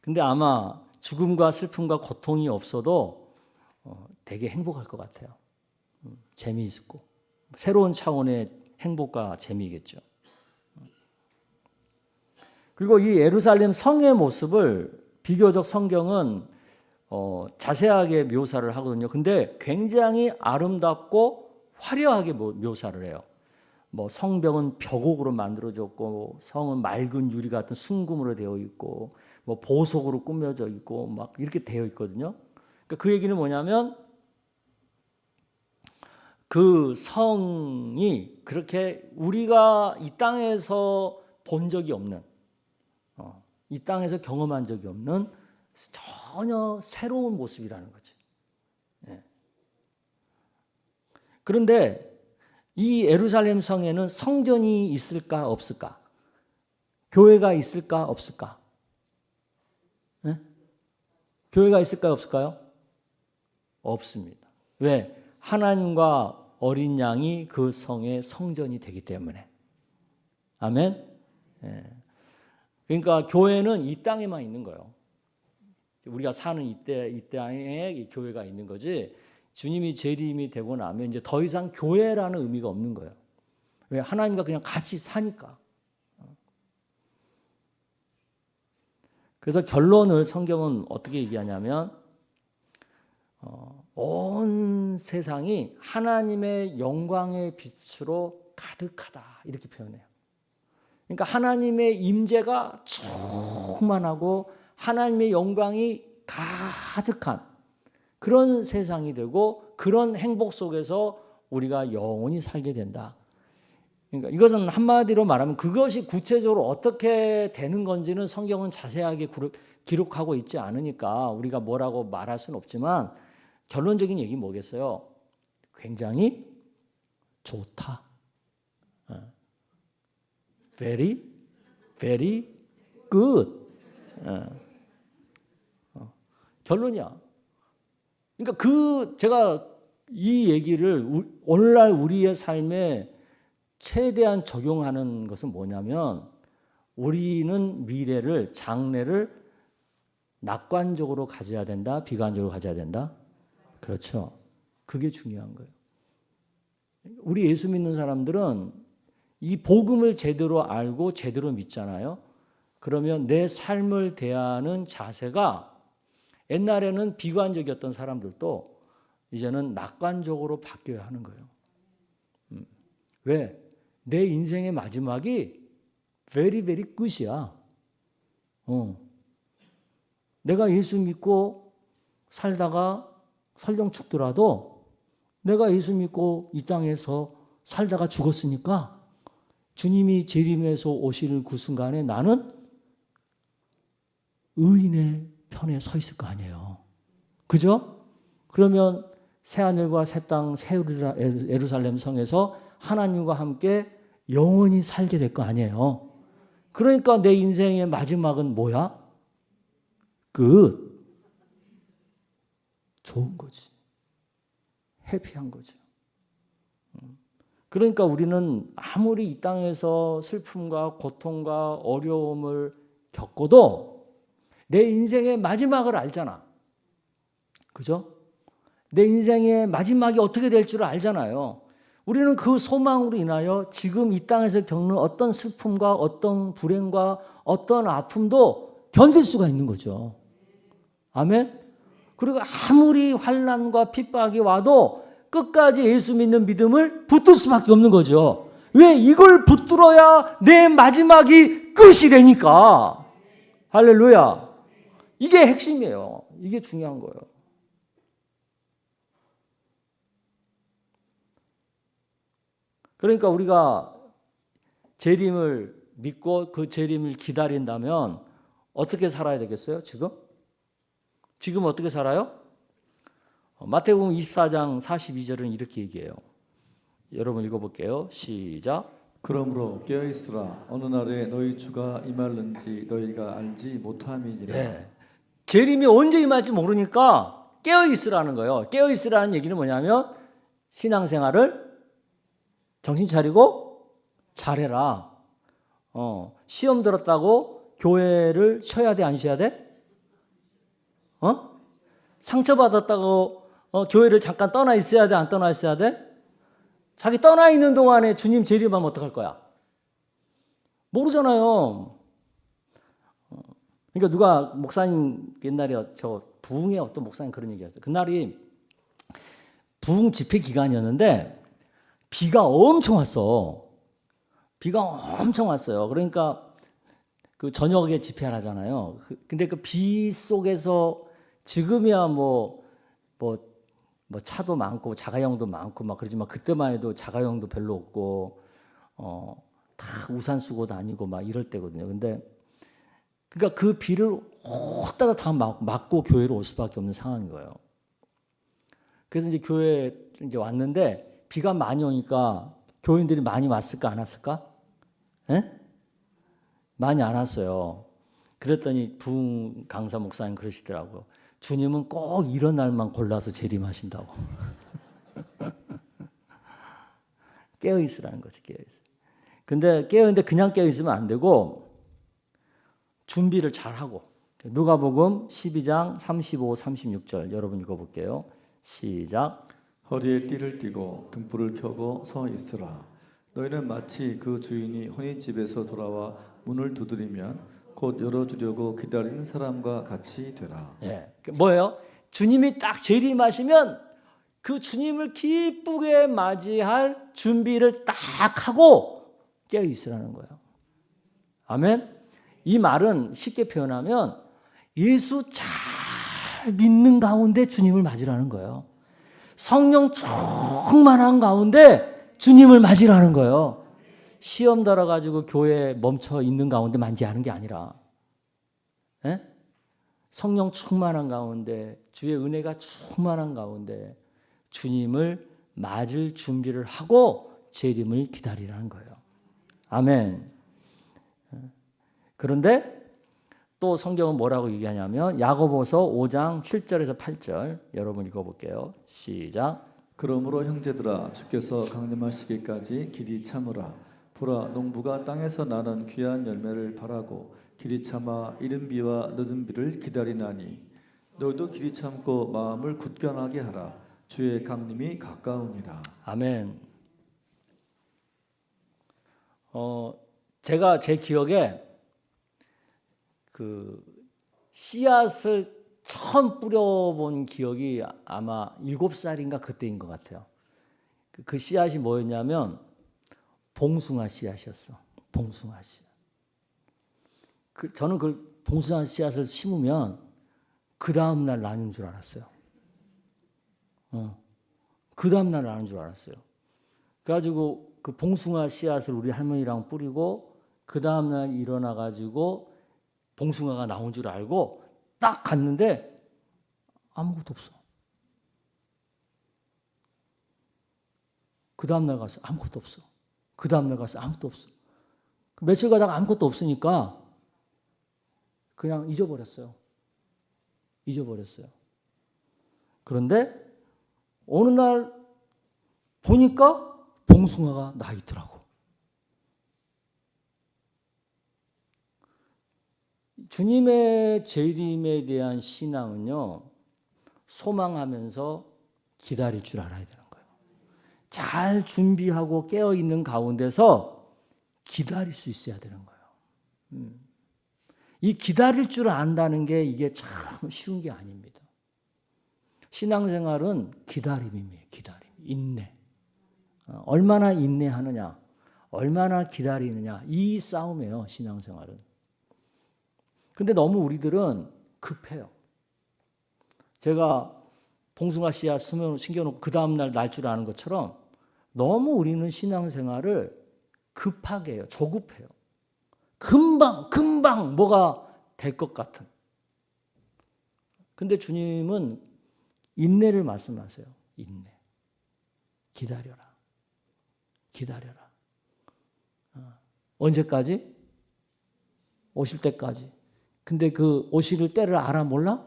근데 아마 죽음과 슬픔과 고통이 없어도 되게 행복할 것 같아요. 재미있고 새로운 차원의 행복과 재미겠죠. 그리고 이 예루살렘 성의 모습을 비교적 성경은 자세하게 묘사를 하거든요. 근데 굉장히 아름답고 화려하게 묘사를 해요. 뭐 성벽은 벽옥으로 만들어졌고 성은 맑은 유리 같은 순금으로 되어 있고 뭐 보석으로 꾸며져 있고 막 이렇게 되어 있거든요. 그러니까 그 얘기는 뭐냐면 그 성이 그렇게 우리가 이 땅에서 본 적이 없는, 이 땅에서 경험한 적이 없는 전혀 새로운 모습이라는 거지. 그런데 이 예루살렘 성에는 성전이 있을까 없을까? 교회가 있을까 없을까? 네? 교회가 있을까요 없을까요? 없습니다. 왜? 하나님과 어린 양이 그 성의 성전이 되기 때문에. 아멘? 네. 그러니까 교회는 이 땅에만 있는 거예요. 우리가 사는 이 땅에 이 교회가 있는 거지. 주님이 재림이 되고 나면 이제 더 이상 교회라는 의미가 없는 거예요. 왜? 하나님과 그냥 같이 사니까. 그래서 결론을 성경은 어떻게 얘기하냐면 온 세상이 하나님의 영광의 빛으로 가득하다 이렇게 표현해요. 그러니까 하나님의 임재가 충만하고 하나님의 영광이 가득한 그런 세상이 되고 그런 행복 속에서 우리가 영원히 살게 된다. 그러니까 이것은 한마디로 말하면 그것이 구체적으로 어떻게 되는 건지는 성경은 자세하게 기록하고 있지 않으니까 우리가 뭐라고 말할 수는 없지만 결론적인 얘기 뭐겠어요? 굉장히 좋다. Very, very good. 결론이야. 그러니까 제가 이 얘기를 오늘날 우리의 삶에 최대한 적용하는 것은 뭐냐면 우리는 미래를 장래를 낙관적으로 가져야 된다, 비관적으로 가져야 된다. 그렇죠. 그게 중요한 거예요. 우리 예수 믿는 사람들은 이 복음을 제대로 알고 제대로 믿잖아요. 그러면 내 삶을 대하는 자세가 옛날에는 비관적이었던 사람들도 이제는 낙관적으로 바뀌어야 하는 거예요. 왜? 내 인생의 마지막이 very very 끝이야. 내가 예수 믿고 살다가 설령 죽더라도 내가 예수 믿고 이 땅에서 살다가 죽었으니까 주님이 재림해서 오실 그 순간에 나는 의인의 편에 서 있을 거 아니에요. 그죠? 그러면 새하늘과 새 땅, 새 예루살렘 성에서 하나님과 함께 영원히 살게 될 거 아니에요. 그러니까 내 인생의 마지막은 뭐야? 끝. 좋은 거지. 해피한 거죠. 그러니까 우리는 아무리 이 땅에서 슬픔과 고통과 어려움을 겪어도 내 인생의 마지막을 알잖아. 그죠? 내 인생의 마지막이 어떻게 될 줄 알잖아요. 우리는 그 소망으로 인하여 지금 이 땅에서 겪는 어떤 슬픔과 어떤 불행과 어떤 아픔도 견딜 수가 있는 거죠. 아멘? 그리고 아무리 환난과 핍박이 와도 끝까지 예수 믿는 믿음을 붙들 수밖에 없는 거죠. 왜? 이걸 붙들어야 내 마지막이 끝이 되니까. 할렐루야. 이게 핵심이에요. 이게 중요한 거예요. 그러니까 우리가 재림을 믿고 그 재림을 기다린다면 어떻게 살아야 되겠어요? 지금 어떻게 살아요? 마태복음 24장 42절은 이렇게 얘기해요. 여러분 읽어볼게요. 시작. 그러므로 깨어있으라. 어느 날에 너희 주가 임할는지 너희가 알지 못함이니라. 네. 재림이 언제 임할지 모르니까 깨어있으라는 거예요. 깨어있으라는 얘기는 뭐냐면 신앙생활을 정신 차리고 잘해라. 시험 들었다고 교회를 쉬어야 돼, 안 쉬어야 돼? 상처받았다고 교회를 잠깐 떠나 있어야 돼, 안 떠나 있어야 돼? 자기 떠나 있는 동안에 주님 재림하면 어떡할 거야? 모르잖아요. 그러니까 누가 목사님 옛날에 저 부흥의 어떤 목사님 그런 얘기했어요. 그날이 부흥 집회 기간이었는데 비가 엄청 왔어. 비가 엄청 왔어요. 그러니까 그 저녁에 집회를 하잖아요. 근데 그 비 속에서 지금이야 뭐 차도 많고 자가용도 많고 막 그러지만 그때만 해도 자가용도 별로 없고 다 우산 쓰고 다니고 막 이럴 때거든요. 근데 그러니까 그 비를 호다가 다 맞고 교회로 올 수밖에 없는 상황인 거예요. 그래서 이제 교회에 이제 왔는데 비가 많이 오니까 교인들이 많이 왔을까 안 왔을까? 에? 많이 안 왔어요. 그랬더니 부흥 강사 목사님 그러시더라고요. 주님은 꼭 이런 날만 골라서 재림하신다고. 깨어있으라는 거지, 깨어있어. 근데 깨어있는데 그냥 깨어있으면 안 되고 준비를 잘하고. 누가복음 12장 35, 36절 여러분 읽어볼게요. 시작. 허리에 띠를 띠고 등불을 켜고 서 있으라. 너희는 마치 그 주인이 혼인집에서 돌아와 문을 두드리면 곧 열어주려고 기다리는 사람과 같이 되라. 예, 뭐예요? 주님이 딱 재림하시면 그 주님을 기쁘게 맞이할 준비를 딱 하고 깨어 있으라는 거예요. 아멘. 이 말은 쉽게 표현하면 예수 잘 믿는 가운데 주님을 맞으라는 거예요. 성령 충만한 가운데 주님을 맞으라는 거예요. 시험 달아가지고 교회에 멈춰 있는 가운데 만지하는 게 아니라, 에? 성령 충만한 가운데, 주의 은혜가 충만한 가운데 주님을 맞을 준비를 하고 재림을 기다리라는 거예요. 아멘. 그런데 또 성경은 뭐라고 얘기하냐면 야고보서 5장 7절에서 8절 여러분 읽어볼게요. 시작. 그러므로 형제들아 주께서 강림하시기까지 길이 참으라. 보라 농부가 땅에서 나는 귀한 열매를 바라고 길이 참아 이른 비와 늦은 비를 기다리나니 너희도 길이 참고 마음을 굳건하게 하라. 주의 강림이 가까우니라. 아멘. 제가 제 기억에 그 씨앗을 처음 뿌려본 기억이 아마 7살인가 그때인 것 같아요. 그 씨앗이 뭐였냐면 봉숭아 씨앗이었어. 봉숭아 씨앗. 저는 그 봉숭아 씨앗을 심으면 그 다음 날 나는 줄 알았어요. 그 다음 날 나는 줄 알았어요. 그래가지고 그 봉숭아 씨앗을 우리 할머니랑 뿌리고 그 다음 날 일어나 가지고 봉숭아가 나온 줄 알고 딱 갔는데 아무것도 없어. 그 다음 날 가서 아무것도 없어. 그 다음 날 가서 아무것도 없어. 며칠 가다가 아무것도 없으니까 그냥 잊어버렸어요. 그런데 어느 날 보니까 봉숭아가 나 있더라고. 주님의 재림에 대한 신앙은요, 소망하면서 기다릴 줄 알아야 되는 거예요. 잘 준비하고 깨어있는 가운데서 기다릴 수 있어야 되는 거예요. 이 기다릴 줄 안다는 게 이게 참 쉬운 게 아닙니다. 신앙생활은 기다림이에요. 기다림, 인내. 얼마나 인내하느냐, 얼마나 기다리느냐, 이 싸움이에요. 신앙생활은. 근데 너무 우리들은 급해요. 제가 봉숭아 씨앗 심겨놓고 그 다음날 날 줄 아는 것처럼 너무 우리는 신앙생활을 급하게 해요. 조급해요. 금방 뭐가 될 것 같은. 근데 주님은 인내를 말씀하세요. 인내. 기다려라. 언제까지? 오실 때까지. 근데 그 오실 때를 알아 몰라?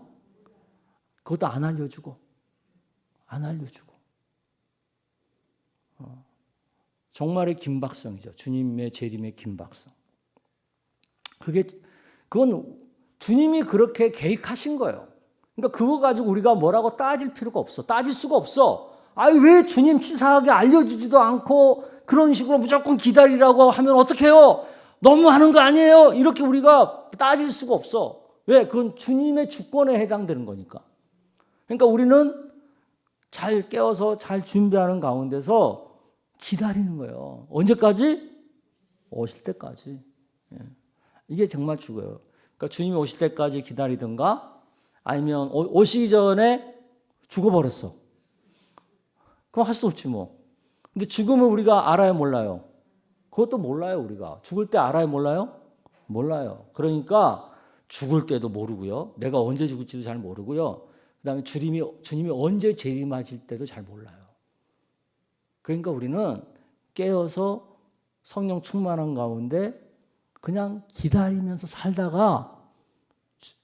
그것도 안 알려주고. 정말의 긴박성이죠. 주님의 재림의 긴박성. 그건 주님이 그렇게 계획하신 거예요. 그러니까 그거 가지고 우리가 뭐라고 따질 필요가 없어. 따질 수가 없어. 아니 왜 주님 치사하게 알려주지도 않고 그런 식으로 무조건 기다리라고 하면 어떡해요? 너무 하는 거 아니에요? 이렇게 우리가 따질 수가 없어. 왜? 그건 주님의 주권에 해당되는 거니까. 그러니까 우리는 잘 깨워서 잘 준비하는 가운데서 기다리는 거예요. 언제까지? 오실 때까지. 이게 정말 죽어요. 그러니까 주님이 오실 때까지 기다리든가 아니면 오시기 전에 죽어버렸어. 그럼 할 수 없지 뭐. 근데 죽음을 우리가 알아요, 몰라요? 그것도 몰라요, 우리가. 죽을 때 알아요, 몰라요? 몰라요. 그러니까 죽을 때도 모르고요. 내가 언제 죽을지도 잘 모르고요. 그다음에 주님이 언제 재림하실 때도 잘 몰라요. 그러니까 우리는 깨어서 성령 충만한 가운데 그냥 기다리면서 살다가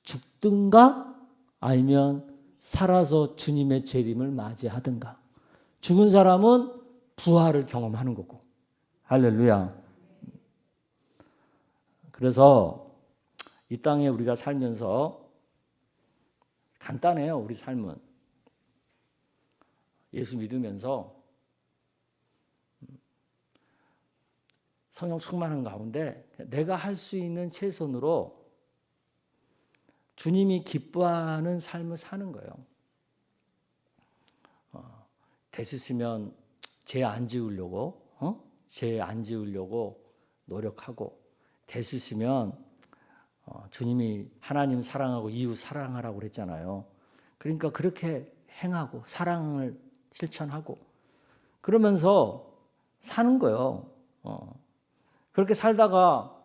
죽든가 아니면 살아서 주님의 재림을 맞이하든가. 죽은 사람은 부활을 경험하는 거고. 할렐루야. 그래서 이 땅에 우리가 살면서 간단해요. 우리 삶은. 예수 믿으면서 성령 충만한 가운데 내가 할 수 있는 최선으로 주님이 기뻐하는 삶을 사는 거예요. 되셨으면 죄 안 지으려고 노력하고 되셨으면 주님이 하나님 사랑하고 이웃 사랑하라고 그랬잖아요. 그러니까 그렇게 행하고 사랑을 실천하고 그러면서 사는 거예요. 그렇게 살다가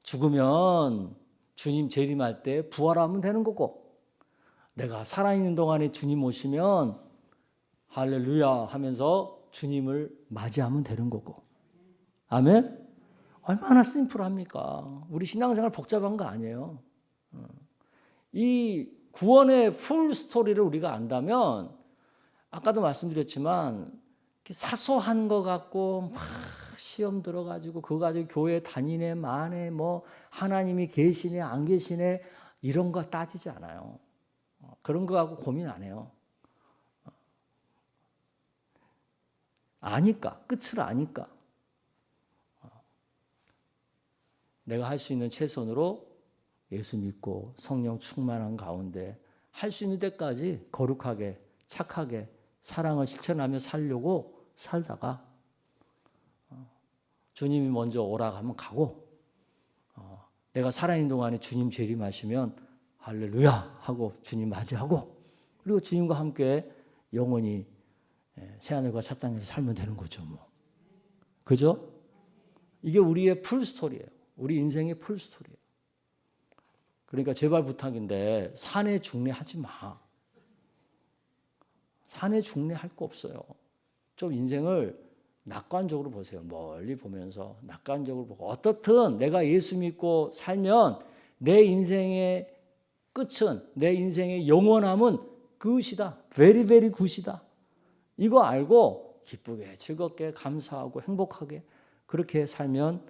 죽으면 주님 재림할 때 부활하면 되는 거고, 내가 살아있는 동안에 주님 오시면 할렐루야 하면서 주님을 맞이하면 되는 거고. 아멘? 얼마나 심플합니까? 우리 신앙생활 복잡한 거 아니에요. 이 구원의 풀 스토리를 우리가 안다면, 아까도 말씀드렸지만 사소한 거 갖고 막 시험 들어가지고 그거 가지고 교회 다니네 마네 뭐 하나님이 계시네 안 계시네 이런 거 따지지 않아요. 그런 거 갖고 고민 안 해요. 아니까, 끝을 아니까. 내가 할 수 있는 최선으로 예수 믿고 성령 충만한 가운데 할 수 있는 데까지 거룩하게 착하게 사랑을 실천하며 살려고 살다가 주님이 먼저 오라 하면 가고, 내가 살아있는 동안에 주님 재림하시면 할렐루야 하고 주님 맞이하고, 그리고 주님과 함께 영원히 새하늘과 새 땅에서 살면 되는 거죠. 뭐. 그죠? 이게 우리의 풀스토리예요. 우리 인생의 풀스토리예요. 그러니까 제발 부탁인데 산에 중례하지 마. 산에 중례할 거 없어요. 좀 인생을 낙관적으로 보세요. 멀리 보면서 낙관적으로 보고, 어떻든 내가 예수 믿고 살면 내 인생의 끝은, 내 인생의 영원함은 그것이다. very very 굿이다. 이거 알고 기쁘게 즐겁게 감사하고 행복하게 그렇게 살면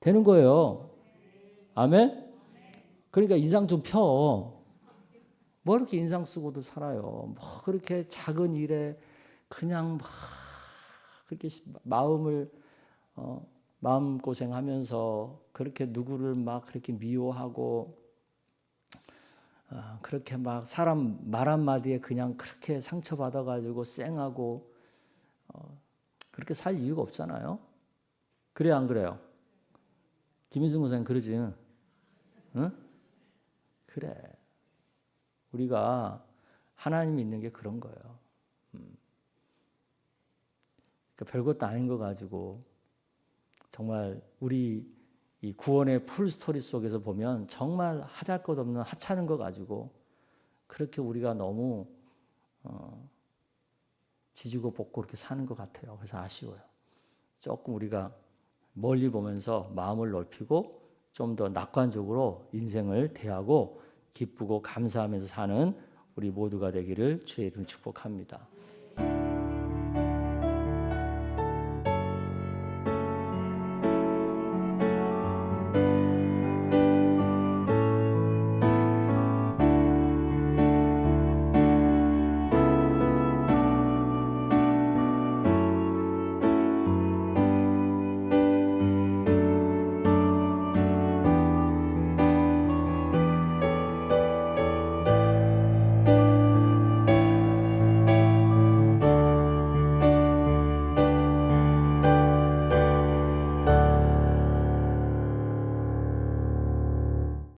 되는 거예요. 아멘? 그러니까 인상 좀 펴. 뭐 이렇게 인상 쓰고도 살아요. 뭐 그렇게 작은 일에 그냥 막 그렇게 마음 고생하면서 그렇게 누구를 막 그렇게 미워하고 그렇게 막 사람 말 한마디에 그냥 그렇게 상처받아 가지고 쌩하고 그렇게 살 이유가 없잖아요. 그래 안 그래요? 김인승 목사님 그러지? 응? 그래. 우리가 하나님 있는 게 그런 거예요. 그러니까 별것도 아닌 거 가지고 정말 우리 이 구원의 풀 스토리 속에서 보면 정말 하잘것없는 하찮은 거 가지고 그렇게 우리가 너무 지지고 볶고 그렇게 사는 것 같아요. 그래서 아쉬워요. 조금 우리가 멀리 보면서 마음을 넓히고 좀 더 낙관적으로 인생을 대하고 기쁘고 감사하면서 사는 우리 모두가 되기를 주의 이름으로 축복합니다.